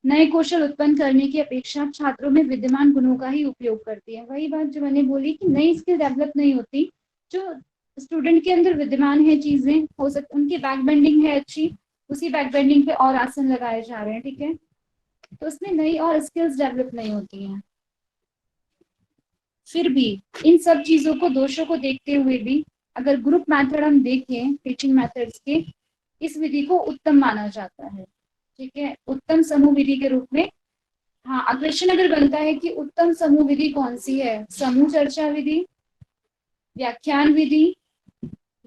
नए कौशल उत्पन्न करने की अपेक्षा छात्रों में विद्यमान गुणों का ही उपयोग करती है। वही बात जो मैंने बोली कि नई स्किल डेवलप नहीं होती, जो स्टूडेंट के अंदर विद्यमान है चीजें, हो सकती उनकी बैक बेंडिंग है अच्छी, उसी बैक बेंडिंग पे और आसन लगाए जा रहे हैं, ठीक है, तो उसमें नई और स्किल्स डेवलप नहीं होती हैं। फिर भी इन सब चीजों को, दोषों को देखते हुए भी अगर ग्रुप मेथड हम देखें टीचिंग मेथड्स के, इस विधि को उत्तम माना जाता है, ठीक है, उत्तम समूह विधि के रूप में। हाँ, क्वेश्चन अगर बनता है कि उत्तम समूह विधि कौन सी है, समूह चर्चा विधि, व्याख्यान विधि,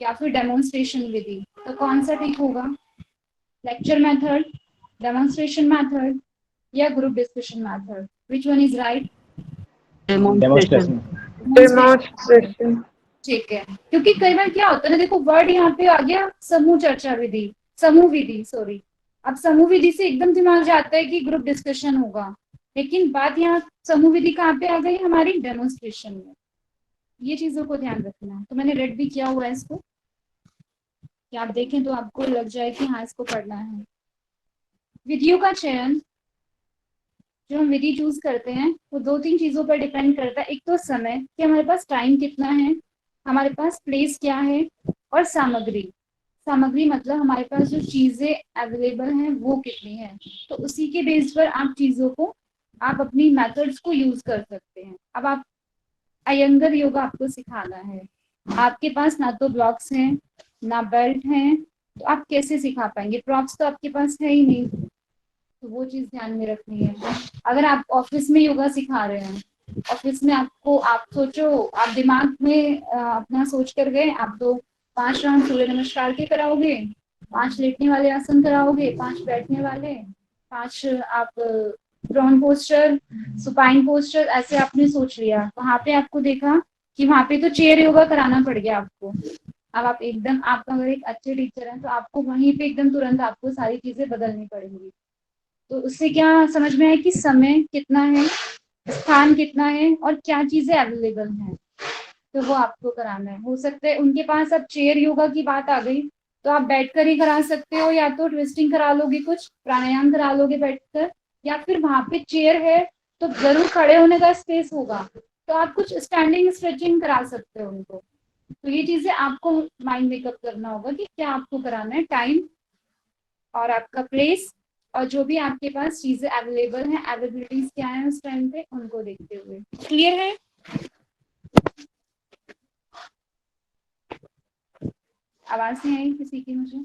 या फिर डेमोन्स्ट्रेशन विधि, तो कौन सा ठीक होगा? लेक्चर मेथड, डेमोन्स्ट्रेशन मेथड, या group discussion method, which one is right? Demonstration. Demonstration. ठीक है, क्योंकि कई बार क्या होता है ना, देखो वर्ड यहाँ पे आ गया समूह चर्चा विधि, समूह विधि, सॉरी, अब समूह विधि से एकदम दिमाग जाता है कि ग्रुप डिस्कशन होगा, लेकिन बात यहाँ समूह विधि कहाँ पे आ गई? हमारी डेमोन्स्ट्रेशन में। ये चीजों को ध्यान रखना है। तो मैंने रेड भी किया हुआ है इसको, कि आप देखें तो आपको लग जाए कि हाँ इसको पढ़ना है। विधियों का चयन, जो हम विधि चूज करते हैं वो दो तीन चीजों पर डिपेंड करता है। एक तो समय, कि हमारे पास टाइम कितना है, हमारे पास प्लेस क्या है, और सामग्री। सामग्री मतलब हमारे पास जो चीजें अवेलेबल हैं वो कितनी है, तो उसी के बेस पर आप चीजों को, आप अपनी मेथड्स को यूज कर सकते हैं। अब आप अयंगर योगा आपको सिखाना है, आपके पास ना तो ब्लॉक्स हैं ना बेल्ट हैं, तो आप कैसे सिखा पाएंगे? प्रॉप्स तो आपके पास है ही नहीं, तो वो चीज ध्यान में रखनी है। अगर आप ऑफिस में योगा सिखा रहे हैं, ऑफिस में आपको, आप सोचो, आप दिमाग में अपना सोच कर गए, आप तो 5 राउंड सूर्य नमस्कार के कराओगे, 5 लेटने वाले आसन कराओगे, 5 बैठने वाले, 5 आप प्रोन पोस्चर, सुपाइन पोस्चर, ऐसे आपने सोच लिया। वहां पे आपको देखा कि वहां पे तो चेयर योगा कराना पड़ गया आपको। अब आप एकदम, आप अगर एक अच्छे टीचर हैं तो आपको वहीं पे एकदम तुरंत आपको सारी चीजें बदलनी पड़ेंगी। तो उससे क्या समझ में आया कि समय कितना है, स्थान कितना है, और क्या चीजें अवेलेबल हैं, तो वो आपको कराना है। हो सकता है उनके पास, अब चेयर योगा की बात आ गई तो आप बैठकर ही करा सकते हो, या तो ट्विस्टिंग करा लोगे, कुछ प्राणायाम करा लोगे बैठकर, या फिर वहां पे चेयर है तो जरूर खड़े होने का स्पेस होगा, तो आप कुछ स्टैंडिंग स्ट्रेचिंग करा सकते हो उनको। तो ये चीजें आपको माइंड मेकअप करना होगा कि क्या आपको कराना है, टाइम और आपका प्लेस, और जो भी आपके पास चीजें अवेलेबल हैं, अवेलेबिलिटीज क्या है उस टाइम पे, उनको देखते हुए। क्लियर है? आवाज नहीं आई किसी की मुझे?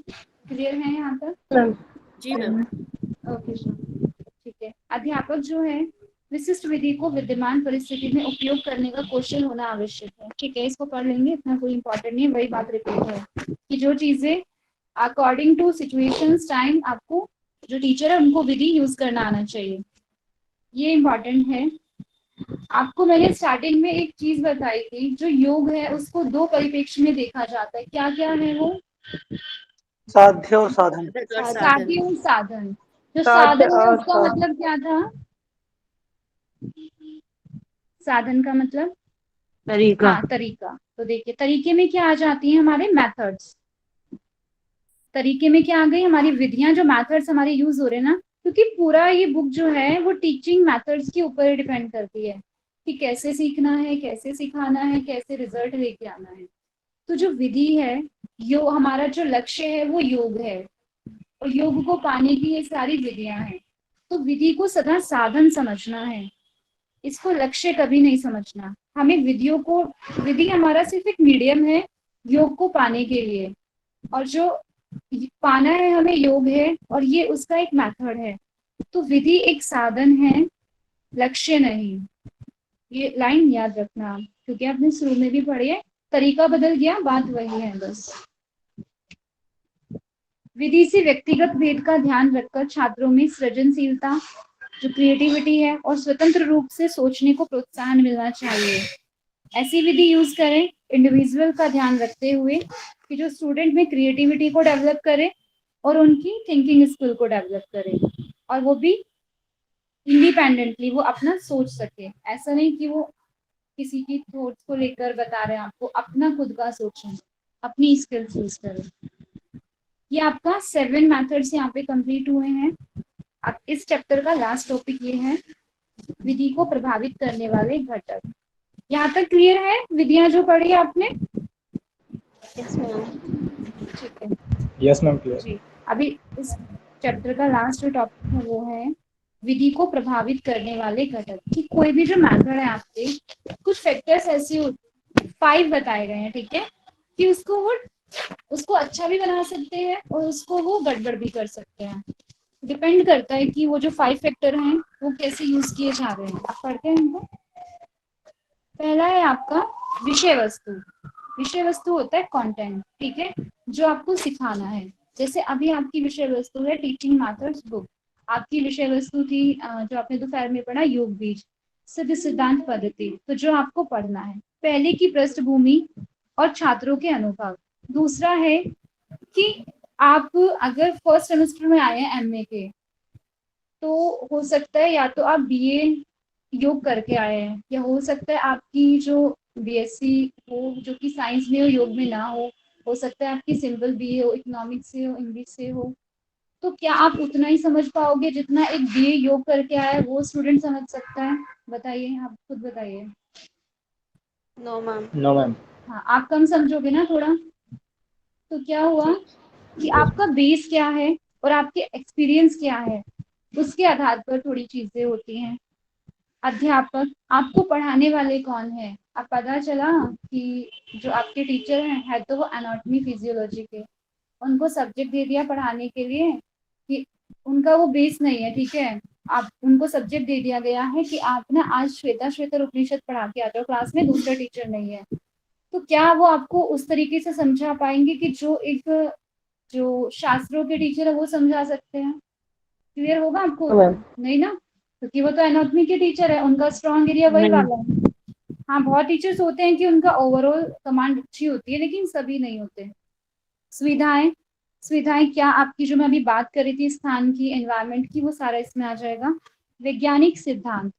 क्लियर है यहाँ तक? जी मैम। ओके सर, ठीक है। अध्यापक जो है विशिष्ट विधि को विद्यमान परिस्थिति में उपयोग करने का कौशल होना आवश्यक है। ठीक है, इसको पढ़ लेंगे, इतना कोई इंपॉर्टेंट नहीं है, वही बात रिपीट है कि जो चीजें अकॉर्डिंग टू सिचुएशंस टाइम आपको जो टीचर है उनको विधि यूज करना आना चाहिए, ये इम्पोर्टेंट है। आपको मैंने स्टार्टिंग में एक चीज बताई थी, जो योग है उसको दो परिप्रेक्ष्य में देखा जाता है। क्या क्या है वो? साध्य और साधन। साध्य और साधन। जो साध्य साधन है और उसका साधन। मतलब क्या था? साधन का मतलब तरीका। हाँ, तरीका। तो देखिए तरीके में क्या आ जाती है हमारे मेथड्स। तरीके में क्या आ गई हमारी विधियां, जो मेथड्स हमारे यूज हो रहे हैं ना, क्योंकि पूरा ये बुक जो है वो टीचिंग मेथड्स के ऊपर डिपेंड करती है कि कैसे सीखना है, कैसे सिखाना है, कैसे रिजल्ट लेके आना है। तो जो विधि है, यो हमारा जो लक्ष्य है वो योग है, और योग को पाने की ये सारी विधियां हैं। तो विधि को सदा साधन समझना है, इसको लक्ष्य कभी नहीं समझना। हमें विधियों को, विधि हमारा सिर्फ एक मीडियम है योग को पाने के लिए, और जो पाना है हमें योग है, और ये उसका एक मेथड है। तो विधि एक साधन है, लक्ष्य नहीं। ये लाइन याद रखना आप, क्योंकि आपने शुरू में भी पढ़ी है। तरीका बदल गया, बात वही है बस। विधि से व्यक्तिगत भेद का ध्यान रखकर छात्रों में सृजनशीलता, जो क्रिएटिविटी है, और स्वतंत्र रूप से सोचने को प्रोत्साहन मिलना चाहिए। ऐसी विधि यूज करें इंडिविजुअल का ध्यान रखते हुए कि जो स्टूडेंट में क्रिएटिविटी को डेवलप करे और उनकी थिंकिंग स्किल को डेवलप करे, और वो भी इंडिपेंडेंटली वो अपना सोच सके। ऐसा नहीं कि वो किसी की थॉट्स को लेकर बता रहे हैं आपको, अपना खुद का सोचें, अपनी स्किल्स यूज करें। ये आपका 7 मेथड्स यहाँ पे कंप्लीट हुए हैं। अब इस चैप्टर का लास्ट टॉपिक ये है विधि को प्रभावित करने वाले घटक। यहाँ तक क्लियर है विधियां जो पढ़ी आपने? ठीक है यस मैम, क्लियर। जी। अभी इस चैप्टर का लास्ट जो टॉपिक है वो है विधि को प्रभावित करने वाले घटक। कि कोई भी जो मेथड है आपके, कुछ फैक्टर्स ऐसे 5 बताए गए हैं, ठीक है, कि उसको अच्छा भी बना सकते हैं और उसको वो गड़बड़ भी कर सकते हैं। डिपेंड करता है कि वो जो 5 फैक्टर हैं वो कैसे यूज किए जा रहे हैं। आप पढ़ते हैं इनको। पहला है आपका विषय वस्तु। विषय वस्तु होता है कंटेंट, ठीक है, जो आपको सिखाना है। जैसे अभी आपकी विषय वस्तु है टीचिंग मेथड्स बुक, आपकी विषय वस्तु थी जो आपने दोपहर में पढ़ा योग बीज, सिद्ध सिद्धांत पद्धति। तो जो आपको पढ़ना है, पहले की पृष्ठभूमि और छात्रों के अनुभव। दूसरा है कि आप अगर फर्स्ट सेमेस्टर में आए हैं एमए के, तो हो सकता है या तो आप बीए योग करके आए हैं, या हो सकता है आपकी जो बीएससी हो जो कि साइंस में हो, योग में ना हो सकता है आपकी सिंपल बीए हो, इकोनॉमिक्स से हो, इंग्लिश से हो। तो क्या आप उतना ही समझ पाओगे जितना एक बीए योग करके आया है वो स्टूडेंट समझ सकता है? बताइए, आप खुद बताइए। No ma'am. No ma'am. हाँ, आप कम समझोगे ना थोड़ा। तो क्या हुआ कि आपका बेस क्या है और आपके एक्सपीरियंस क्या है, उसके आधार पर थोड़ी चीजें होती हैं। अध्यापक, आपको पढ़ाने वाले कौन है? अब पता चला कि जो आपके टीचर हैं तो वो एनाटॉमी फिजियोलॉजी के, उनको सब्जेक्ट दे दिया पढ़ाने के लिए कि उनका वो बेस नहीं है, ठीक है। आप उनको सब्जेक्ट दे दिया गया है कि आप ना आज श्वेता उपनिषद पढ़ा के आ जाओ क्लास में, दूसरा टीचर नहीं है। तो क्या वो आपको उस तरीके से समझा पाएंगे कि जो शास्त्रों के टीचर है वो समझा सकते हैं? क्लियर होगा आपको? नहीं ना, क्योंकि वो तो एनाटॉमी के टीचर है, उनका स्ट्रॉन्ग एरिया वही नहीं। वाला है। हाँ, बहुत टीचर्स होते हैं कि उनका ओवरऑल कमांड अच्छी होती है, लेकिन सभी नहीं होते। सुविधाएं, सुविधाएं क्या आपकी जो मैं अभी बात कर रही थी स्थान की, एनवायरनमेंट की, वो सारा इसमें आ जाएगा। वैज्ञानिक सिद्धांत,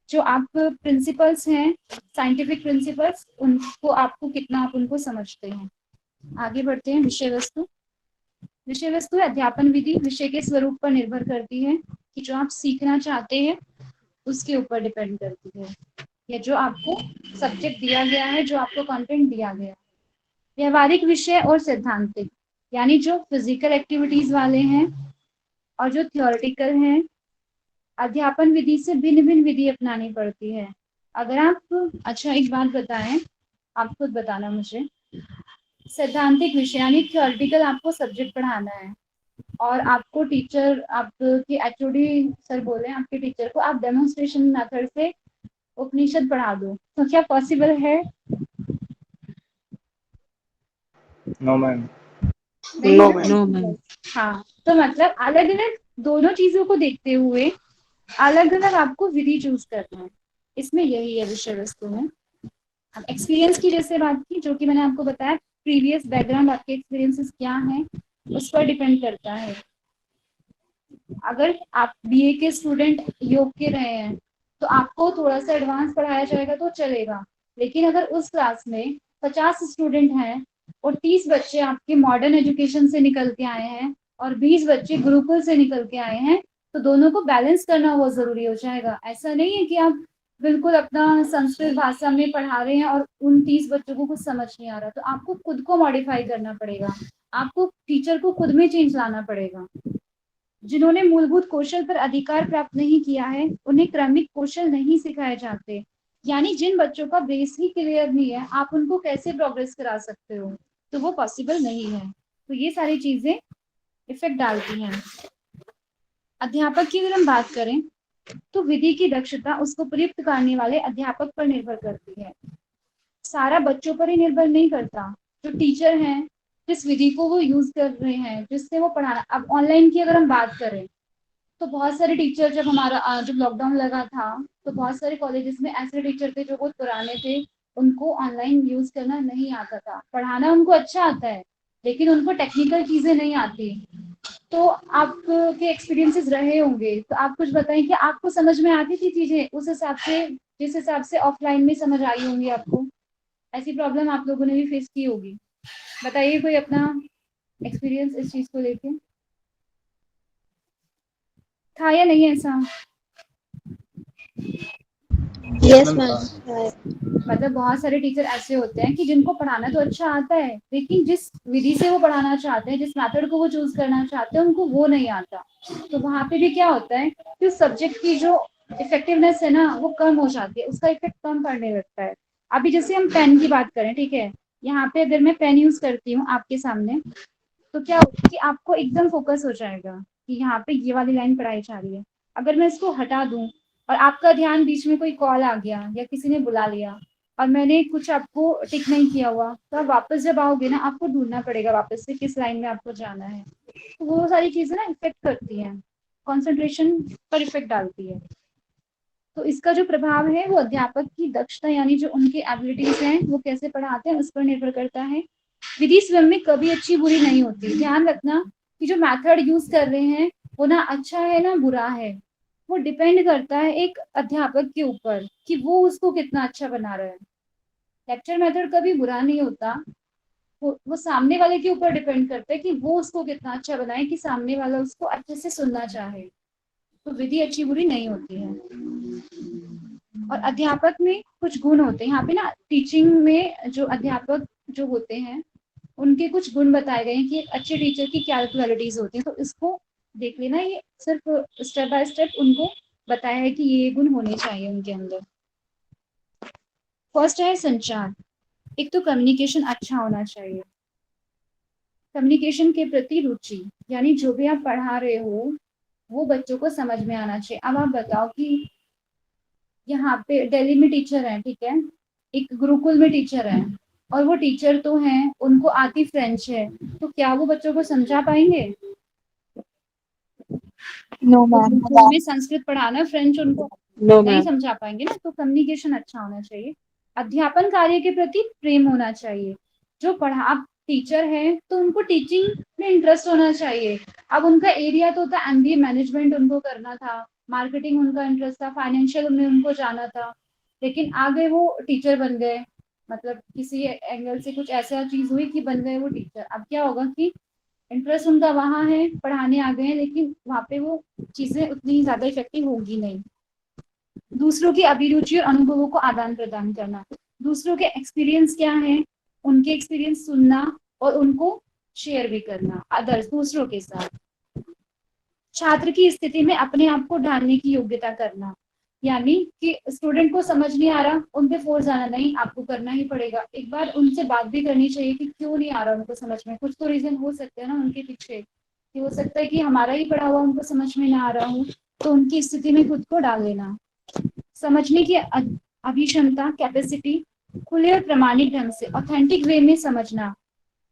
जो आप प्रिंसिपल्स हैं, साइंटिफिक प्रिंसिपल्स, उनको आपको कितना आप उनको समझते हैं। आगे बढ़ते हैं। विषय वस्तु। विषय वस्तु अध्यापन विधि विषय के स्वरूप पर निर्भर करती है कि जो आप सीखना चाहते हैं उसके ऊपर डिपेंड करती है, या जो आपको सब्जेक्ट दिया गया है, जो आपको कंटेंट दिया गया है। व्यवहारिक विषय और सैद्धांतिक, यानी जो फिजिकल एक्टिविटीज वाले हैं और जो थियोरेटिकल हैं। अध्यापन विधि से भिन्न भिन्न विधि अपनानी पड़ती है। अगर आप, अच्छा एक बात बताएं, आप खुद बताना मुझे। सैद्धांतिक विषय यानी थियोरेटिकल आपको सब्जेक्ट पढ़ाना है, और आपको टीचर, आपके एचओडी सर बोले हैं आपके टीचर को आप डेमोन्स्ट्रेशन मेथड से उपनिषद पढ़ा दो, तो क्या पॉसिबल है? No ma'am. नहीं नो है? मैम। No, ma'am. हाँ, तो मतलब अलग अलग दोनों चीजों को देखते हुए अलग अलग आपको विधि चूज करना है, इसमें यही है विषय वस्तु में। अब एक्सपीरियंस की जैसे बात की, जो कि मैंने आपको बताया, प्रीवियस बैकग्राउंड आपके एक्सपीरियंसेस क्या हैं उस पर डिपेंड करता है। अगर आप बीए के स्टूडेंट योग के रहे हैं तो आपको थोड़ा सा एडवांस पढ़ाया जाएगा तो चलेगा, लेकिन अगर उस क्लास में 50 स्टूडेंट हैं और 30 बच्चे आपके मॉडर्न एजुकेशन से निकल के आए हैं और 20 बच्चे गुरुकुल से निकल के आए हैं, तो दोनों को बैलेंस करना बहुत जरूरी हो जाएगा। ऐसा नहीं है कि आप बिल्कुल अपना संस्कृत भाषा में पढ़ा रहे हैं और उन 30 बच्चों को कुछ समझ नहीं आ रहा, तो आपको खुद को मॉडिफाई करना पड़ेगा, आपको टीचर को खुद में चेंज लाना पड़ेगा। जिन्होंने मूलभूत कौशल पर अधिकार प्राप्त नहीं किया है उन्हें क्रमिक कौशल नहीं सिखाए जाते, यानी जिन बच्चों का बेस ही क्लियर नहीं है आप उनको कैसे प्रोग्रेस करा सकते हो, तो वो पॉसिबल नहीं है। तो ये सारी चीजें इफेक्ट डालती हैं। अध्यापक की अगर हम बात करें तो विधि की दक्षता उसको प्रयुक्त करने वाले अध्यापक पर निर्भर करती है, सारा बच्चों पर ही निर्भर नहीं करता। जो टीचर हैं, जिस विधि को वो यूज कर रहे हैं, जिससे वो पढ़ाना, अब ऑनलाइन की अगर हम बात करें तो बहुत सारे टीचर, जब हमारा जब लॉकडाउन लगा था तो बहुत सारे कॉलेजेस में ऐसे टीचर थे जो बहुत पुराने थे, उनको ऑनलाइन यूज करना नहीं आता था। पढ़ाना उनको अच्छा आता है लेकिन उनको टेक्निकल चीजें नहीं आती। तो आपके एक्सपीरियंसेस रहे होंगे, तो आप कुछ बताएं कि आपको समझ में आती थी चीजें उस हिसाब से जिस हिसाब से ऑफलाइन में समझ आई होंगी आपको? ऐसी प्रॉब्लम आप लोगों ने भी फेस की होगी। बताइए कोई अपना एक्सपीरियंस इस चीज को लेके, था या नहीं ऐसा? Yes ma'am. मतलब बहुत सारे टीचर ऐसे होते हैं कि जिनको पढ़ाना तो अच्छा आता है लेकिन जिस विधि से वो पढ़ाना चाहते हैं, जिस मेथड को वो चूज करना चाहते हैं, उनको वो नहीं आता। तो वहां पे भी क्या होता है कि उस सब्जेक्ट की जो इफेक्टिवनेस है ना वो कम हो जाती है, उसका इफेक्ट कम पड़ने लगता है। अभी जैसे हम पेन की बात करें, ठीक है, यहाँ पे अगर मैं पेन यूज करती हूँ आपके सामने तो क्या होगा कि आपको एकदम फोकस हो जाएगा कि यहाँ पे ये वाली लाइन पढ़ाई जा रही है। अगर मैं इसको हटा दूं और आपका ध्यान बीच में कोई कॉल आ गया या किसी ने बुला लिया और मैंने कुछ आपको टिक नहीं किया हुआ, तो आप वापस जब आओगे ना आपको ढूंढना पड़ेगा वापस से किस लाइन में आपको जाना है। तो वो सारी चीजें ना इफेक्ट करती हैं, कॉन्सेंट्रेशन पर इफेक्ट डालती है। तो इसका जो प्रभाव है वो अध्यापक की दक्षता यानी जो उनकी एबिलिटीज हैं वो कैसे पढ़ाते हैं उस पर निर्भर करता है। विधि स्वयं में कभी अच्छी बुरी नहीं होती। ध्यान रखना कि जो मेथड यूज कर रहे हैं वो ना अच्छा है ना बुरा है, वो डिपेंड करता है एक अध्यापक के ऊपर कि वो उसको कितना अच्छा बना रहा है। लेक्चर मेथड कभी बुरा नहीं होता, वो सामने वाले के ऊपर डिपेंड करता है कि वो उसको कितना अच्छा बनाए कि सामने वाला उसको अच्छे से सुनना चाहे। तो विधि अच्छी बुरी नहीं होती है। और अध्यापक में कुछ गुण होते हैं, यहाँ पे ना टीचिंग में जो अध्यापक जो होते हैं उनके कुछ गुण बताए गए हैं कि एक अच्छे टीचर की क्या क्वालिटीज होती हैं। तो इसको देख लेना, ये सिर्फ स्टेप बाय स्टेप उनको बताया है कि ये गुण होने चाहिए उनके अंदर। फर्स्ट है संचार। एक तो कम्युनिकेशन अच्छा होना चाहिए, कम्युनिकेशन के प्रति रुचि, यानी जो भी आप पढ़ा रहे हो वो बच्चों को समझ में आना चाहिए। अब आप बताओ कि यहाँ पे दिल्ली में टीचर है, ठीक है, एक गुरुकुल में टीचर है और वो टीचर तो हैं उनको आती फ्रेंच है, तो क्या वो बच्चों को समझा पाएंगे? No ma'am. गुरुकुल में संस्कृत पढ़ाना, फ्रेंच उनको No, नहीं ma'am. समझा पाएंगे ना। तो कम्युनिकेशन अच्छा होना चाहिए। अध्यापन कार्य के प्रति प्रेम होना चाहिए। जो पढ़ा, आप टीचर हैं तो उनको टीचिंग में इंटरेस्ट होना चाहिए। अब उनका एरिया तो था एमबीए मैनेजमेंट उनको करना था, मार्केटिंग उनका इंटरेस्ट था, फाइनेंशियल में उनको जाना था, लेकिन आगे वो टीचर बन गए। मतलब किसी एंगल से कुछ ऐसा चीज हुई कि बन गए वो टीचर। अब क्या होगा कि इंटरेस्ट उनका वहां है, पढ़ाने आ गए हैं, लेकिन वहां पे वो चीजें उतनी ज्यादा इफेक्टिव होगी नहीं। दूसरों की अभिरुचि और अनुभवों को आदान प्रदान करना, दूसरों के एक्सपीरियंस क्या है उनके एक्सपीरियंस सुनना और उनको शेयर भी करना अदर्स दूसरों के साथ। छात्र की स्थिति में अपने आप को ढालने की योग्यता करना, यानी कि स्टूडेंट को समझ नहीं आ रहा उन पे फोर्स आना नहीं, आपको करना ही पड़ेगा। एक बार उनसे बात भी करनी चाहिए कि क्यों नहीं आ रहा उनको समझ में, कुछ तो रीजन हो सकते हैं ना उनके पीछे। कि हो सकता है कि हमारा ही पढ़ा हुआ उनको समझ में ना आ रहा हो, तो उनकी स्थिति में खुद को डाल लेना। समझने की अभिक्षमता, कैपेसिटी, खुले और प्रामाणिक ढंग से ऑथेंटिक वे में समझना,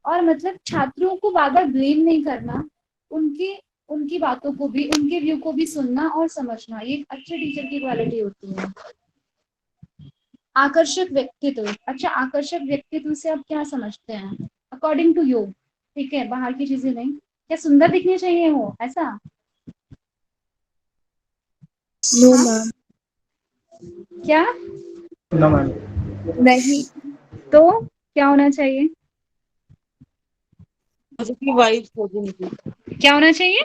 और मतलब छात्रों को बार बार ब्लेम नहीं करना, उनकी उनकी बातों को भी, उनके व्यू को भी सुनना और समझना, ये एक अच्छे टीचर की क्वालिटी होती है। आकर्षक व्यक्तित्व। अच्छा, आकर्षक व्यक्तित्व से आप क्या समझते हैं अकॉर्डिंग टू यू? ठीक है, बाहर की चीजें नहीं, क्या सुंदर दिखने चाहिए वो, ऐसा? नो हाँ? मैम। क्या No, ma'am. नहीं, तो क्या होना चाहिए? पॉजिटिव वाइब्स होती हैं, क्या होना चाहिए?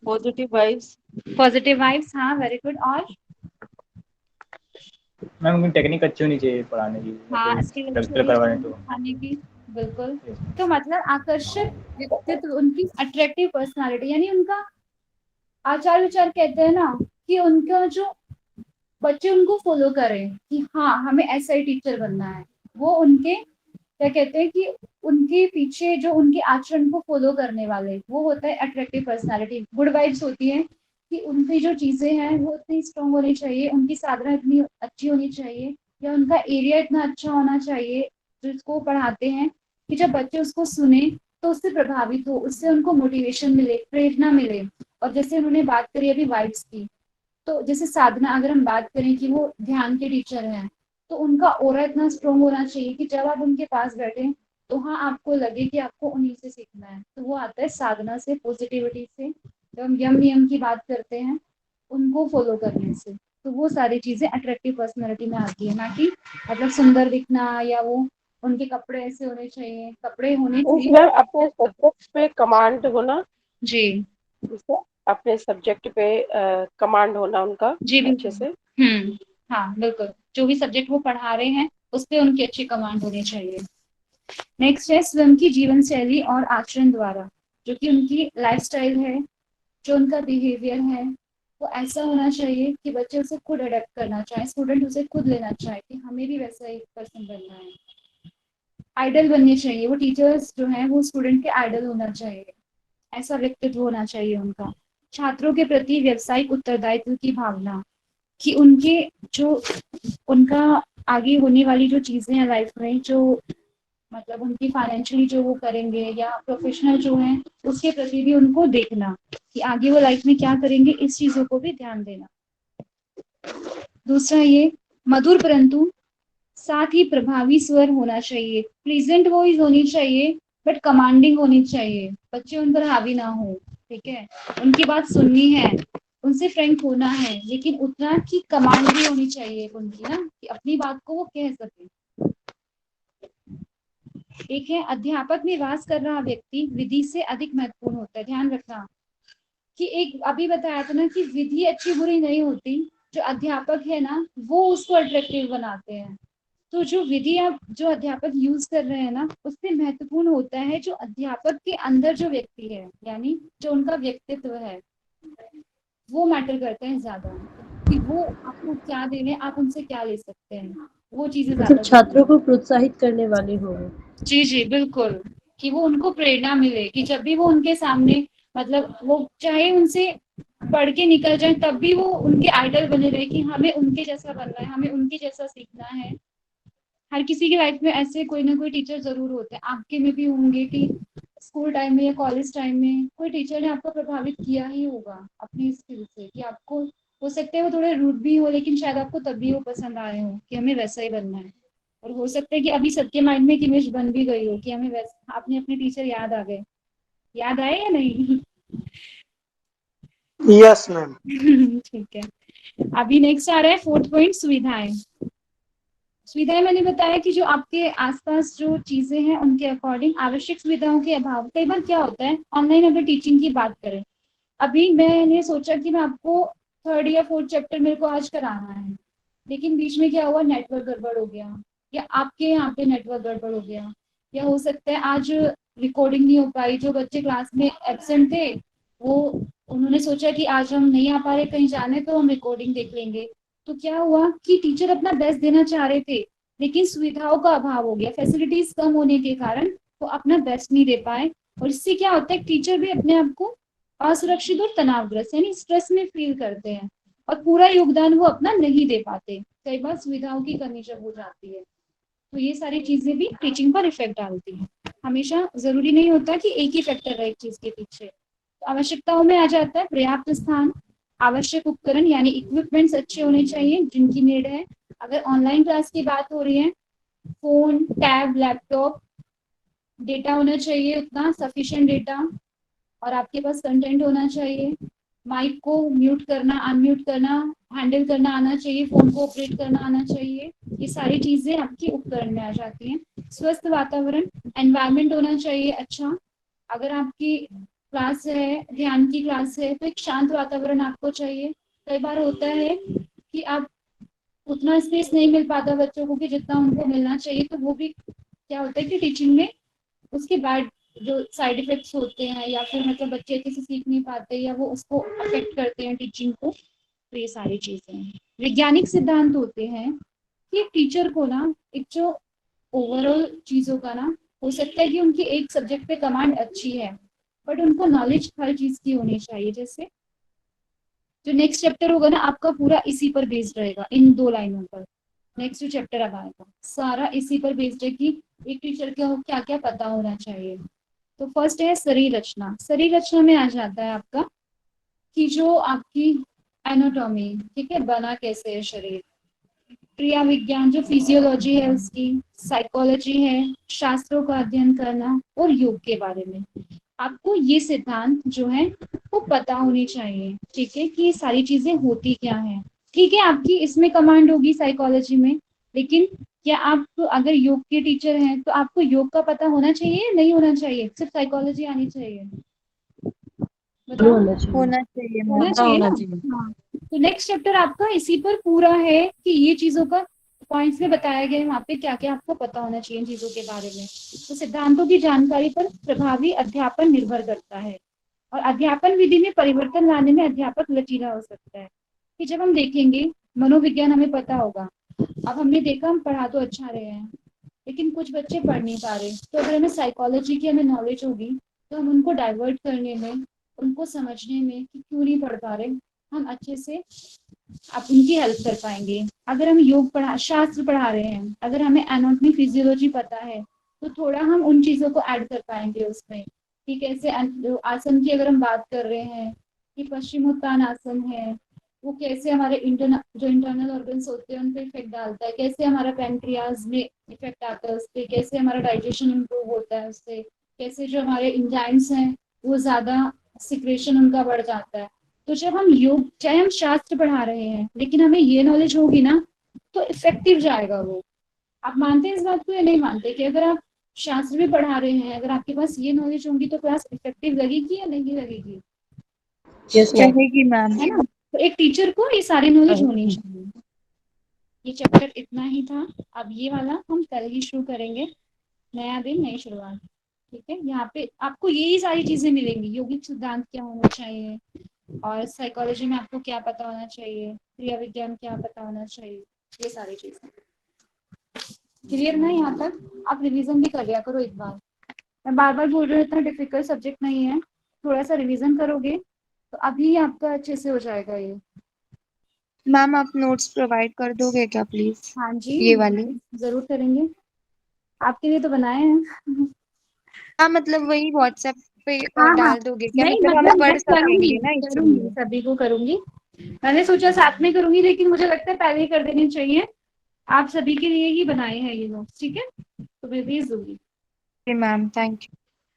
Positive vibes. पॉजिटिव वाइब्स, हाँ, वेरी गुड। और मैम उनकी टेक्निक अच्छी होनी चाहिए पढ़ाने की, हाँ, जैसे स्किल अच्छी प्रैक्टिकल होनी करवाने चाहिए तो। सिखाने की, बिल्कुल। Yes, ma'am. तो मतलब आकर्षक व्यक्तित्व, उनकी अट्रैक्टिव पर्सनालिटी, यानी उनका आचार विचार, कहते हैं ना कि उनका जो बच्चे उनको फॉलो करें कि हाँ हमें ऐसा ही टीचर बनना है, वो उनके क्या कहते हैं कि उनके पीछे जो उनके आचरण को फॉलो करने वाले, वो होता है अट्रैक्टिव पर्सनालिटी। गुड वाइब्स होती है कि उनकी जो चीजें हैं वो इतनी स्ट्रांग होनी चाहिए, उनकी साधना इतनी अच्छी होनी चाहिए, या उनका एरिया इतना अच्छा होना चाहिए जिसको पढ़ाते हैं कि जब बच्चे उसको सुने तो उससे प्रभावित हो, उससे उनको मोटिवेशन मिले, प्रेरणा मिले। और जैसे उन्होंने बात करी अभी वाइब्स की, तो जैसे साधना, अगर हम बात करें कि वो ध्यान के टीचर हैं, तो उनका ऑरा इतना स्ट्रोंग होना चाहिए कि जब आप उनके पास बैठे तो हाँ आपको लगे कि आपको उन्हीं से सीखना है। तो वो आता है साधना से, पॉजिटिविटी से, जब हम यम नियम की बात करते हैं उनको फॉलो करने से। तो वो सारी चीजें अट्रैक्टिव पर्सनैलिटी में आती है, ना कि मतलब सुंदर दिखना, या वो उनके कपड़े ऐसे होने चाहिए, कपड़े होने चाहिए। मैम अपने सब्जेक्ट पे कमांड होना, जी जैसे अपने सब्जेक्ट पे कमांड होना उनका जी अच्छे बिल्कुल। से। हाँ बिल्कुल, जो भी सब्जेक्ट वो पढ़ा रहे हैं उस पर उनकी अच्छी कमांड होनी चाहिए। नेक्स्ट है स्वयं की जीवन शैली और आचरण द्वारा, जो कि उनकी लाइफस्टाइल है, जो उनका बिहेवियर है, वो ऐसा होना चाहिए कि बच्चे उसे खुद अडेप्ट करना चाहे, स्टूडेंट उसे खुद लेना चाहे कि हमें भी वैसा एक पर्सन बनना है। आइडल बनने चाहिए, वो टीचर्स जो हैं वो स्टूडेंट के आइडल होना चाहिए, ऐसा व्यक्तित्व होना चाहिए उनका। छात्रों के प्रति व्यावसायिक उत्तरदायित्व की भावना, कि उनके जो उनका आगे होने वाली जो चीजें हैं लाइफ में, जो मतलब उनकी फाइनेंशियली जो वो करेंगे या प्रोफेशनल जो है, उसके प्रति भी उनको देखना कि आगे वो लाइफ में क्या करेंगे, इस चीजों को भी ध्यान देना। दूसरा ये मधुर परंतु साथ ही प्रभावी स्वर होना चाहिए, प्रेजेंट वॉइस होनी चाहिए, बट कमांडिंग होनी चाहिए, बच्चे उन पर हावी ना हो। ठीक है, उनकी बात सुननी है, उनसे फ्रैंक होना है, लेकिन उतना की कमांड भी होनी चाहिए उनकी ना, कि अपनी बात को वो कह सके। एक है अध्यापक में वास कर रहा व्यक्ति विधि से अधिक महत्वपूर्ण होता है। ध्यान रखना कि एक अभी बताया था ना कि विधि अच्छी बुरी नहीं होती, जो अध्यापक है ना वो उसको अट्रैक्टिव बनाते हैं। तो जो विधि आप जो अध्यापक यूज कर रहे हैं ना, उससे महत्वपूर्ण होता है जो अध्यापक के अंदर जो व्यक्ति है, यानी जो उनका व्यक्तित्व है, वो मैटर करता है ज्यादा, कि वो आपको क्या दे रहे हैं, आप उनसे क्या ले सकते हैं, वो चीजें मतलब ज्यादा छात्रों को प्रोत्साहित करने वाले हो वो। जी जी बिल्कुल, कि वो उनको प्रेरणा मिले, कि जब भी वो उनके सामने, मतलब वो चाहे उनसे पढ़ के निकल जाए तब भी वो उनके आइडल बने रहे, कि हमें उनके जैसा बनना है, हमें उनके जैसा सीखना है। हर किसी की लाइफ में ऐसे कोई ना कोई टीचर जरूर होते हैं, आपके में भी होंगे कि स्कूल टाइम में या कॉलेज टाइम में कोई टीचर ने आपको प्रभावित किया ही होगा अपनी स्किल से, कि आपको हो सकता है वो थोड़े रूड भी हो, लेकिन शायद आपको तब भी वो पसंद आए हो कि हमें वैसा ही बनना है। और हो सकता है कि अभी सबके माइंड में एक इमेज बन भी गई हो कि हमें वैसा, आपने अपने टीचर याद आ गए, याद आए या नहीं? Yes ma'am. ठीक है, अभी नेक्स्ट आ रहा है फोर्थ पॉइंट, सुविधाएं। सुविधाएं मैंने बताया कि जो आपके आसपास जो चीजें हैं उनके अकॉर्डिंग, आवश्यक सुविधाओं के अभाव, कई बार क्या होता है ऑनलाइन अगर टीचिंग की बात करें, अभी मैंने सोचा कि मैं आपको थर्ड या फोर्थ चैप्टर मेरे को आज कराना है, लेकिन बीच में क्या हुआ, नेटवर्क गड़बड़ हो गया, या आपके यहाँ पे नेटवर्क गड़बड़ हो गया, या हो सकता है आज रिकॉर्डिंग नहीं हो पाई, जो बच्चे क्लास में एब्सेंट थे वो उन्होंने सोचा कि आज हम नहीं आ पा रहे कहीं जाने, तो हम रिकॉर्डिंग देख लेंगे। तो क्या हुआ कि टीचर अपना बेस्ट देना चाह रहे थे, लेकिन सुविधाओं का अभाव हो गया, फैसिलिटीज कम होने के कारण वो अपना बेस्ट नहीं दे पाए, और इससे क्या होता है टीचर भी अपने आप को असुरक्षित और तनावग्रस्त यानी स्ट्रेस में फील करते हैं और पूरा योगदान वो अपना नहीं दे पाते। कई बार सुविधाओं की कमी जब हो जाती है, तो ये सारी चीजें भी टीचिंग पर इफेक्ट डालती हैं। हमेशा जरूरी नहीं होता कि एक ही फैक्टर रहे एक चीज के पीछे। तो आवश्यकताओं में आ जाता है पर्याप्त स्थान, आवश्यक उपकरण यानी इक्विपमेंट्स अच्छे होने चाहिए जिनकी नीड है। अगर ऑनलाइन क्लास की बात हो रही है, फोन, टैब, लैपटॉप, डेटा होना चाहिए उतना सफिशिएंट डेटा, और आपके पास कंटेंट होना चाहिए। माइक को म्यूट करना, अनम्यूट करना, हैंडल करना आना चाहिए, फोन को ऑपरेट करना आना चाहिए। ये सारी चीजें आपकी उपकरण में आ जाती हैं। स्वस्थ वातावरण, एनवायरनमेंट होना चाहिए अच्छा। अगर आपकी क्लास है, ध्यान की क्लास है, तो एक शांत वातावरण आपको चाहिए। कई बार होता है कि आप उतना स्पेस नहीं मिल पाता बच्चों को कि जितना उनको मिलना चाहिए, तो वो भी क्या होता है कि टीचिंग में उसके बाद जो साइड इफेक्ट्स होते हैं, या फिर मतलब बच्चे अच्छे से सीख नहीं पाते या वो उसको अफेक्ट करते हैं टीचिंग को। तो ये सारी चीजें हैं। वैज्ञानिक सिद्धांत होते हैं कि टीचर को ना एक जो ओवरऑल चीजों का ना, हो सकता है कि उनकी एक सब्जेक्ट पे कमांड अच्छी है, बट उनको नॉलेज हर चीज की होनी चाहिए। जैसे जो नेक्स्ट चैप्टर होगा ना आपका पूरा इसी पर बेस्ड रहेगा, इन 2 लाइनों पर। नेक्स्ट जो चैप्टर अब आएगा सारा इसी पर बेस्ड है कि एक टीचर को क्या क्या पता होना चाहिए। तो फर्स्ट है शरीर रचना। शरीर रचना में आ जाता है आपका कि जो आपकी एनाटॉमी, ठीक है, बना कैसे है शरीर, क्रिया विज्ञान जो फिजियोलॉजी है उसकी, साइकोलॉजी है, शास्त्रों का अध्ययन करना, और योग के बारे में आपको ये सिद्धांत जो है वो पता होनी चाहिए। ठीक है, कि ये सारी चीजें होती क्या है। ठीक है, आपकी इसमें कमांड होगी साइकोलॉजी में, लेकिन क्या आप अगर योग के टीचर हैं तो आपको योग का पता होना चाहिए या नहीं होना चाहिए, सिर्फ साइकोलॉजी आनी चाहिए? बताओ। होना चाहिए। होना चाहिए होना मैम। चाहिए होना ना? चाहिए। हाँ। तो नेक्स्ट चैप्टर आपका इसी पर पूरा है कि ये चीजों का पॉइंट्स में बताया गया है वहाँ पे क्या क्या आपको पता होना चाहिए इन चीजों के बारे में। तो सिद्धांतों की जानकारी पर प्रभावी अध्यापन निर्भर करता है, और अध्यापन विधि में परिवर्तन लाने में अध्यापक लचीला हो सकता है। कि जब हम देखेंगे मनोविज्ञान हमें पता होगा, अब हमने देखा हम पढ़ा तो अच्छा रहे हैं लेकिन कुछ बच्चे पढ़ नहीं पा रहे, तो अगर हमें साइकोलॉजी की हमें नॉलेज होगी तो हम उनको डाइवर्ट करने में, उनको समझने में कि क्यों नहीं पढ़ पा रहे, हम अच्छे से आप उनकी हेल्प कर पाएंगे। अगर हम शास्त्र पढ़ा रहे हैं, अगर हमें एनाटॉमी फिजियोलॉजी पता है, तो थोड़ा हम उन चीजों को ऐड कर पाएंगे उसमें कि कैसे आसन की अगर हम बात कर रहे हैं कि पश्चिमोत्तान आसन है, वो कैसे हमारे जो इंटरनल ऑर्गन्स होते हैं उन पे इफेक्ट डालता है, कैसे हमारा पैंक्रियाज में इफेक्ट आता है उस पर, कैसे हमारा डाइजेशन इम्प्रूव होता है उससे, कैसे जो हमारे एंजाइम्स हैं वो ज्यादा सिक्रेशन उनका बढ़ जाता है। तो जब हम योग, चाहे हम शास्त्र पढ़ा रहे हैं लेकिन हमें ये नॉलेज होगी ना तो इफेक्टिव जाएगा वो। आप मानते हैं इस बात को या नहीं मानते कि अगर आप शास्त्र भी पढ़ा रहे हैं, अगर आपके पास ये नॉलेज होगी तो क्लास इफेक्टिव लगेगी या नहीं लगेगी? Yes ma'am. रहेगी मैम। है ना? तो एक टीचर को ये सारी नॉलेज होनी चाहिए। ये चैप्टर इतना ही था। अब ये वाला हम कल ही शुरू करेंगे, नया दिन नई शुरुआत। ठीक है, यहाँ पे आपको यही सारी चीजें मिलेंगी। यौगिक सिद्धांत क्या होना चाहिए, और साइकोलॉजी में आपको क्या पता होना चाहिए, क्रिया विज्ञान क्या पता होना चाहिए, ये सारी चीजें क्लियर ना? यहाँ तक आप रिवीजन भी कर लिया करो एक बार। मैं बार बार बोल रही हूँ इतना डिफिकल्ट सब्जेक्ट नहीं है, थोड़ा सा रिवीजन करोगे तो अभी आपका अच्छे से हो जाएगा ये। मैम आप नोट्स प्रोवाइड कर दोगे क्या प्लीज? हाँ जी, ये वाले। जरूर करेंगे, आपके लिए तो बनाए हैं। हाँ मतलब वही व्हाट्सएप पे हाँ हाँ, डाल दोगे क्या, नहीं मतलब हम मतलब मैं पढ़ करूंगी, सकेंगे ना करूंगी इसीलिए। सभी को करूंगी। मैंने सोचा साथ में करूंगी लेकिन मुझे लगता है पहले ही कर देनी चाहिए। आप सभी के लिए ही बनाए हैं ये नोट्स, ठीक है, तो मैं भेज दूंगी। Ma'am thank you.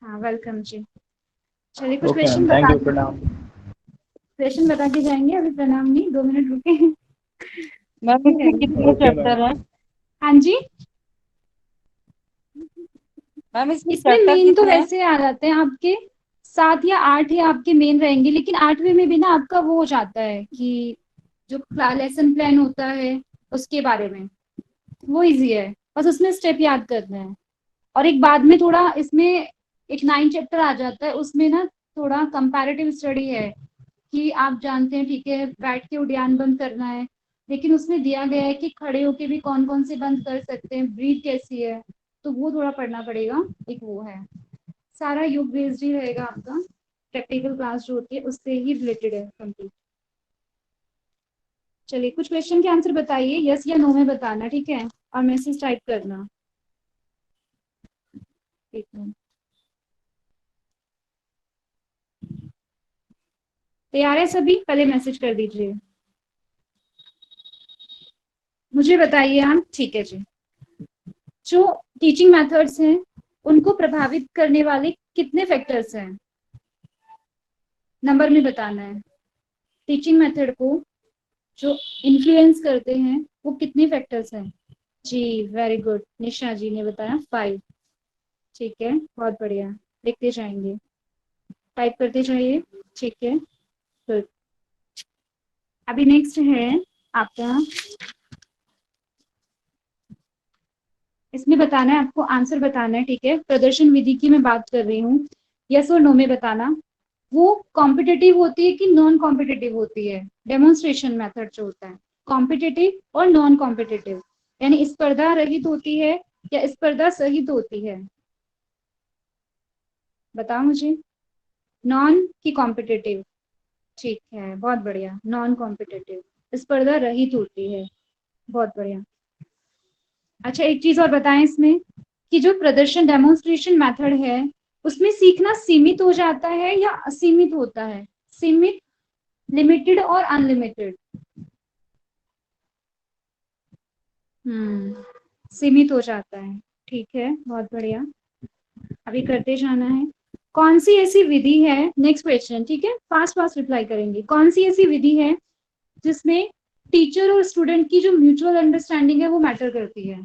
हाँ, वेलकम जी। चलिए कुछ ओके मैम, क्वेश्चन थैंक बता, यू, प्रणाम। क्वेश्चन बता के जाएंगे। अभी प्रणाम नहीं, 2 मिनट रुके। मैम इसमें कितने ओके मैम। चैप्टर हैं? हाँ जी, मैम इसमें इसमें चैप्टर मेन तो कितने हैं? वैसे आ जाते हैं आपके 7 या 8 ही आपके मेन रहेंगे, लेकिन 8वें में भी ना आपका वो हो जाता है कि जो लेसन प्लान होता है उसके बारे में, वो इजी है, बस उसमें स्टेप याद करना है। और एक बाद में थोड़ा इसमें एक 9 चैप्टर आ जाता है, उसमें ना थोड़ा कंपैरेटिव स्टडी है कि आप जानते हैं, ठीक है, बैठ के उद्यान बंद करना है, लेकिन उसमें दिया गया है कि खड़े होके भी कौन कौन से बंद कर सकते हैं, ब्रीथ कैसी है, तो वो थोड़ा पढ़ना पड़ेगा। एक वो है, सारा योग बेस्ड ही रहेगा आपका, प्रैक्टिकल क्लास जो होती है उससे ही रिलेटेड है कंप्लीट। चलिए कुछ क्वेश्चन के आंसर बताइए, यस या नो में बताना, ठीक है, और मैसेज टाइप करना। एक मिनट, तैयार है सभी? पहले मैसेज कर दीजिए, मुझे बताइए आप, ठीक है जी। जो टीचिंग मेथड्स हैं उनको प्रभावित करने वाले कितने फैक्टर्स हैं, नंबर में बताना है। टीचिंग मेथड को जो इन्फ्लुएंस करते हैं वो कितने फैक्टर्स हैं? जी वेरी गुड, निशा जी ने बताया 5। ठीक है, बहुत बढ़िया, लिखते जाएंगे, टाइप करते जाइए, ठीक है, गुड। अभी नेक्स्ट है आपका, इसमें बताना है आपको, आंसर बताना है, ठीक है। प्रदर्शन विधि की मैं बात कर रही हूँ, यस और नो में बताना। वो कॉम्पिटिटिव होती है कि नॉन कॉम्पिटिटिव होती है? डेमोन्स्ट्रेशन मेथड जो होता है, कॉम्पिटिटिव और नॉन कॉम्पिटिटिव, यानी स्पर्धा रहित होती है या स्पर्धा सहित होती है? बताओ मुझे। नॉन की कॉम्पिटिटिव? ठीक है, बहुत बढ़िया, नॉन कॉम्पिटिटिव, स्पर्धा रहित होती है, बहुत बढ़िया। अच्छा एक चीज और बताएं इसमें, कि जो प्रदर्शन डेमोन्स्ट्रेशन मेथड है उसमें सीखना सीमित हो जाता है या असीमित होता है? सीमित, लिमिटेड और अनलिमिटेड? सीमित हो जाता है, ठीक है, बहुत बढ़िया। अभी करते जाना है। कौन सी ऐसी विधि है, नेक्स्ट क्वेश्चन, ठीक है, फास्ट फास्ट रिप्लाई करेंगे। कौन सी ऐसी विधि है जिसमें टीचर और स्टूडेंट की जो म्यूचुअल अंडरस्टैंडिंग है वो मैटर करती है?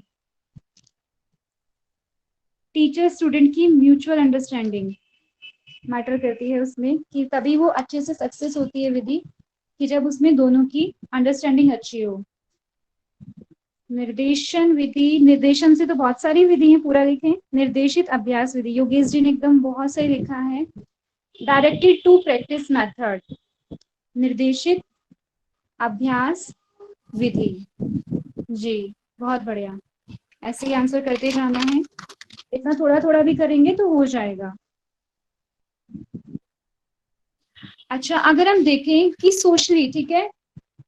टीचर स्टूडेंट की म्यूचुअल अंडरस्टैंडिंग मैटर करती है उसमें, कि तभी वो अच्छे से सक्सेस होती है विधि, कि जब उसमें दोनों की अंडरस्टैंडिंग अच्छी हो। निर्देशन विधि, निर्देशन से तो बहुत सारी विधि हैं, पूरा लिखें। निर्देशित अभ्यास विधि, योगेश जी ने एकदम बहुत सही लिखा है। डायरेक्टेड टू प्रैक्टिस मेथड, निर्देशित अभ्यास विधि, जी बहुत बढ़िया, ऐसे ही आंसर करते जाना है। इतना थोड़ा थोड़ा भी करेंगे तो हो जाएगा। अच्छा अगर हम देखें कि सोशली, ठीक है,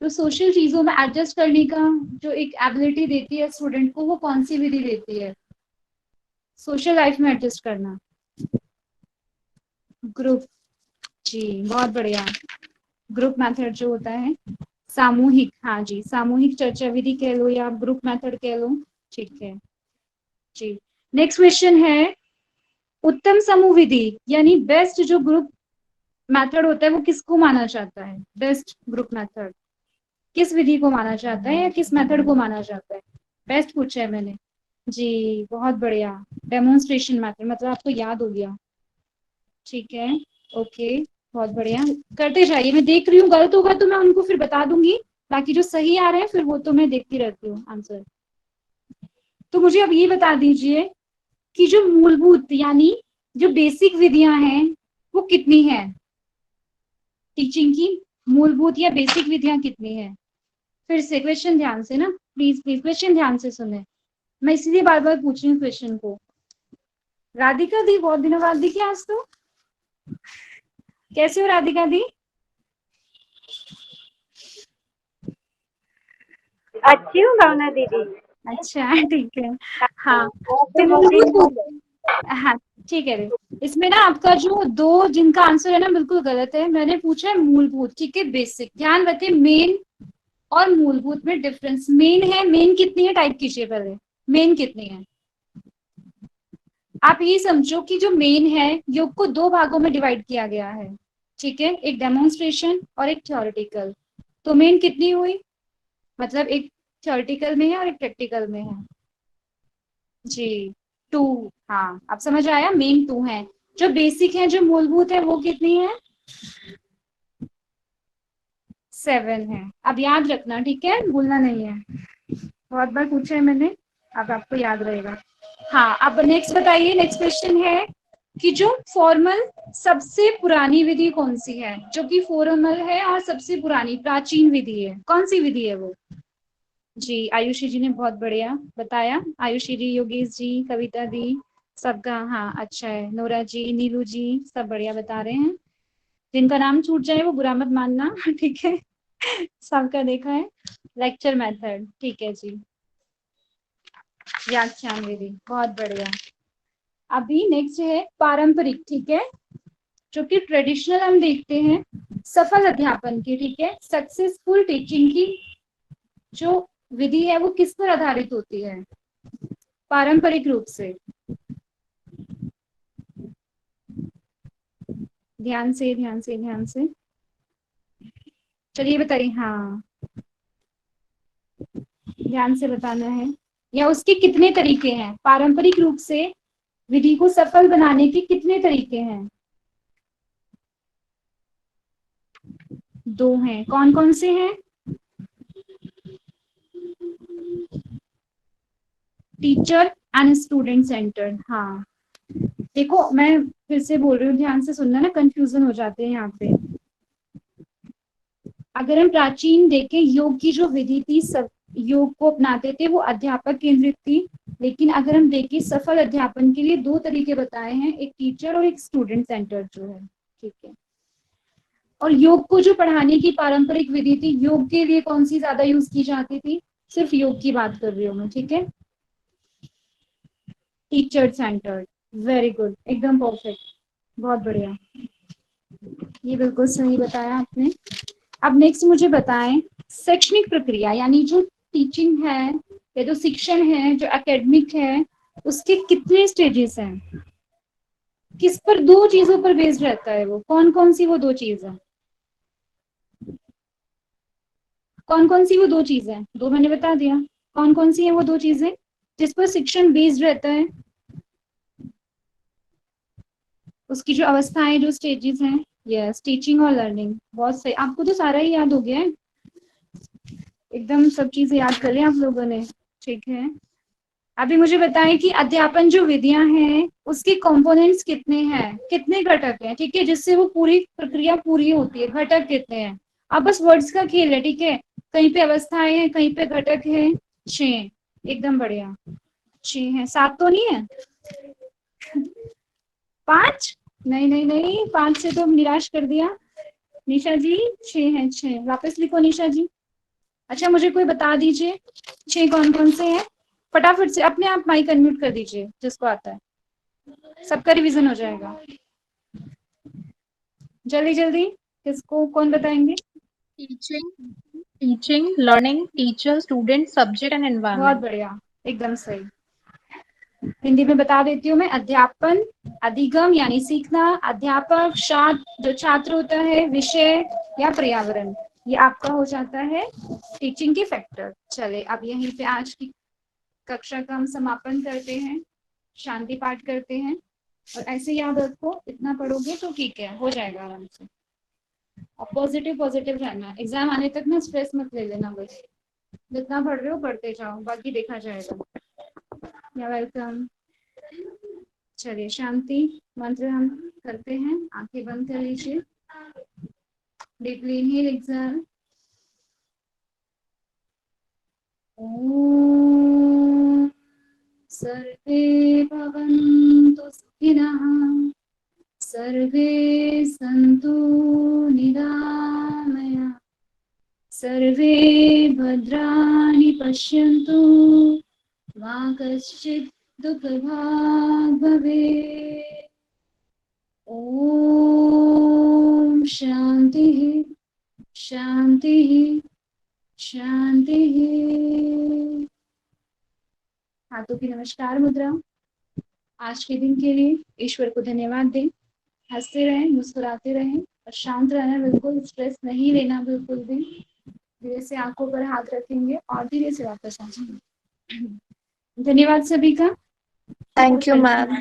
तो सोशल चीजों में एडजस्ट करने का जो एक एबिलिटी देती है स्टूडेंट को, वो कौन सी विधि देती है? सोशल लाइफ में एडजस्ट करना, ग्रुप, जी बहुत बढ़िया, ग्रुप मेथड जो होता है, सामूहिक, हाँ जी, सामूहिक चर्चा विधि कह लो या ग्रुप मेथड कह लो, ठीक है जी। नेक्स्ट क्वेश्चन है, उत्तम समूह विधि यानी बेस्ट जो ग्रुप मेथड होता है वो किसको माना जाता है? बेस्ट ग्रुप मेथड किस विधि को माना जाता है या किस मेथड को माना जाता है? बेस्ट पूछा है मैंने, जी बहुत बढ़िया, डेमोन्स्ट्रेशन मेथड, मतलब आपको याद हो गया, ठीक है, ओके, बहुत बढ़िया, करते जाइए। मैं देख रही हूँ, गलत होगा तो मैं उनको फिर बता दूंगी, बाकी जो सही आ रहे हैं फिर वो तो मैं देखती रहती हूँ आंसर। तो मुझे अब ये बता दीजिए कि जो मूलभूत यानी जो बेसिक विधियां हैं वो कितनी हैं? टीचिंग की मूलभूत या बेसिक विधियां कितनी हैं? फिर से क्वेश्चन ध्यान से ना, प्लीज प्लीज क्वेश्चन ध्यान से सुने, मैं इसलिए बार बार पूछ रही हूँ क्वेश्चन को। राधिका दी बहुत दिनों बाद दिखी आज तो, कैसे हो राधिका दी? अच्छी हूँ भावना दीदी। अच्छा ठीक है, हाँ तो हाँ ठीक है। इसमें ना आपका जो दो जिनका आंसर है ना बिल्कुल गलत है, मैंने पूछा है मूलभूत, ठीक है, बेसिक। ध्यान रखें, मेन और मूलभूत में डिफरेंस। मेन है, मेन कितनी है टाइप कीजिए पहले, मेन कितनी है। आप ये समझो कि जो मेन है योग को दो भागों में डिवाइड किया गया है, ठीक है, एक डेमोन्स्ट्रेशन और एक थ्योरेटिकल। तो मेन कितनी हुई, मतलब एक थ्योरेटिकल में है और एक प्रैक्टिकल में है, जी 2। हाँ अब समझ आया, मेन 2 है। जो बेसिक है, जो मूलभूत है, वो कितनी है? 7 है। अब याद रखना, ठीक है, भूलना नहीं है, बहुत बार पूछा है मैंने, अब आपको याद रहेगा। हाँ अब नेक्स्ट बताइए, नेक्स्ट क्वेश्चन है कि जो फॉर्मल सबसे पुरानी विधि कौन सी है? जो कि फॉर्मल है और सबसे पुरानी प्राचीन विधि है, कौन सी विधि है वो? जी, आयुषी जी ने बहुत बढ़िया बताया। आयुषी जी, योगेश जी, कविता दी, सबका हाँ अच्छा है। नोरा जी, नीलू जी, सब बढ़िया बता रहे हैं। जिनका नाम छूट जाए वो बुरा मत मानना। ठीक है, सबका देखा है। लेक्चर मेथड, ठीक है जी। व्याख्यान विधि, बहुत बढ़िया। अभी नेक्स्ट है पारंपरिक, ठीक है, जो कि ट्रेडिशनल हम देखते हैं सफल अध्यापन की, ठीक है, सक्सेसफुल टीचिंग की जो विधि है वो किस पर आधारित होती है पारंपरिक रूप से। ध्यान से ध्यान से ध्यान से, चलिए बताइए। हाँ, ध्यान से बताना है। या उसके कितने तरीके हैं पारंपरिक रूप से विधि को सफल बनाने के कितने तरीके हैं? दो हैं, कौन कौन से हैं? Teacher and student centred. हाँ, देखो मैं फिर से बोल रही हूँ, ध्यान से सुनना ना, कंफ्यूजन हो जाते हैं यहाँ पे। अगर हम प्राचीन देखें, योग की जो विधि थी, सब योग को अपनाते थे, वो अध्यापक केंद्रित थी। लेकिन अगर हम देखें सफल अध्यापन के लिए दो तरीके बताए हैं, एक टीचर और एक स्टूडेंट सेंटर जो है, ठीक है। और योग को जो पढ़ाने की पारंपरिक विधि थी, योग के लिए कौन सी ज्यादा यूज की जाती थी? सिर्फ योग की बात कर रही हूँ मैं, ठीक है। टीचर सेंटर्ड, वेरी गुड, एकदम परफेक्ट, बहुत बढ़िया, ये बिल्कुल सही बताया आपने। अब नेक्स्ट मुझे बताएं, शैक्षणिक प्रक्रिया यानी जो टीचिंग है या जो शिक्षण है, जो एकेडमिक है, उसके कितने स्टेजेस हैं? किस पर, दो चीजों पर बेस्ड रहता है वो, कौन कौन सी वो दो चीज है? कौन कौन सी वो दो चीजें? दो मैंने बता दिया, कौन कौन सी है वो दो चीजें जिस पर शिक्षण बेस्ड रहता है? उसकी जो अवस्थाएं, जो स्टेजेस हैं, यस, टीचिंग और लर्निंग। बहुत सही, आपको तो सारा ही याद हो गया है, एकदम सब चीजें याद कर रहे हैं आप लोगों ने, ठीक है। अभी मुझे बताएं कि अध्यापन जो विधियां हैं उसके कंपोनेंट्स कितने हैं, कितने घटक हैं, ठीक है, जिससे वो पूरी प्रक्रिया पूरी होती है, घटक कितने हैं? अब बस वर्ड्स का खेल है, ठीक है, कहीं पे अवस्थाएं हैं, कहीं पे घटक है। 6, एकदम बढ़िया, 6 है, 7 तो नहीं है? 5? नहीं नहीं नहीं, 5 से तो निराश कर दिया निशा जी। 6 है, 6 वापस लिखो निशा जी। अच्छा, मुझे कोई बता दीजिए 6 कौन कौन से हैं? फटाफट से अपने आप माइक अनम्यूट कर दीजिए जिसको आता है, सबका रिवीजन हो जाएगा। जल्दी जल्दी, किसको, कौन बताएंगे? Teaching, learning, teacher, student, subject and बहुत एनवायरनमेंट। बढ़िया, एकदम सही। हिंदी में बता देती हूँ मैं, अध्यापन, अधिगम यानी सीखना, अध्यापक, छात्र जो छात्र होता है, विषय या पर्यावरण, ये आपका हो जाता है टीचिंग के फैक्टर। चले अब यहीं पे आज की कक्षा का हम समापन करते हैं, शांति पाठ करते हैं। और ऐसे याद रखो, इतना पढ़ोगे तो ठीक है, हो जाएगा आराम से। और पॉजिटिव पॉजिटिव रहना, एग्जाम आने तक ना स्ट्रेस मत ले लेना, बस जितना पढ़ रहे हो पढ़ते जाओ, बाकी देखा जाएगा। या वेलकम। चलिए शांति मंत्र हम करते हैं, आंखें बंद कर लीजिए, डीपली इनहेल, एक्सहेल। ओम सर्वे भवन्तु सुखिनः, सर्वे सन्तु निरामया, सर्वे भद्राणि पश्यन्तु, मा कश्चित् दुःखभाग् भवेत्। ओम शांतिः शांतिः शांतिः। हाथों की नमस्कार मुद्रा। आज के दिन के लिए ईश्वर को धन्यवाद दें। हंसते रहें, मुस्कुराते रहें और शांत रहना, बिल्कुल स्ट्रेस नहीं लेना बिल्कुल भी। धीरे से आंखों पर हाथ रखेंगे और धीरे से वापस आ जाएंगे। धन्यवाद सभी का। Thank you ma'am.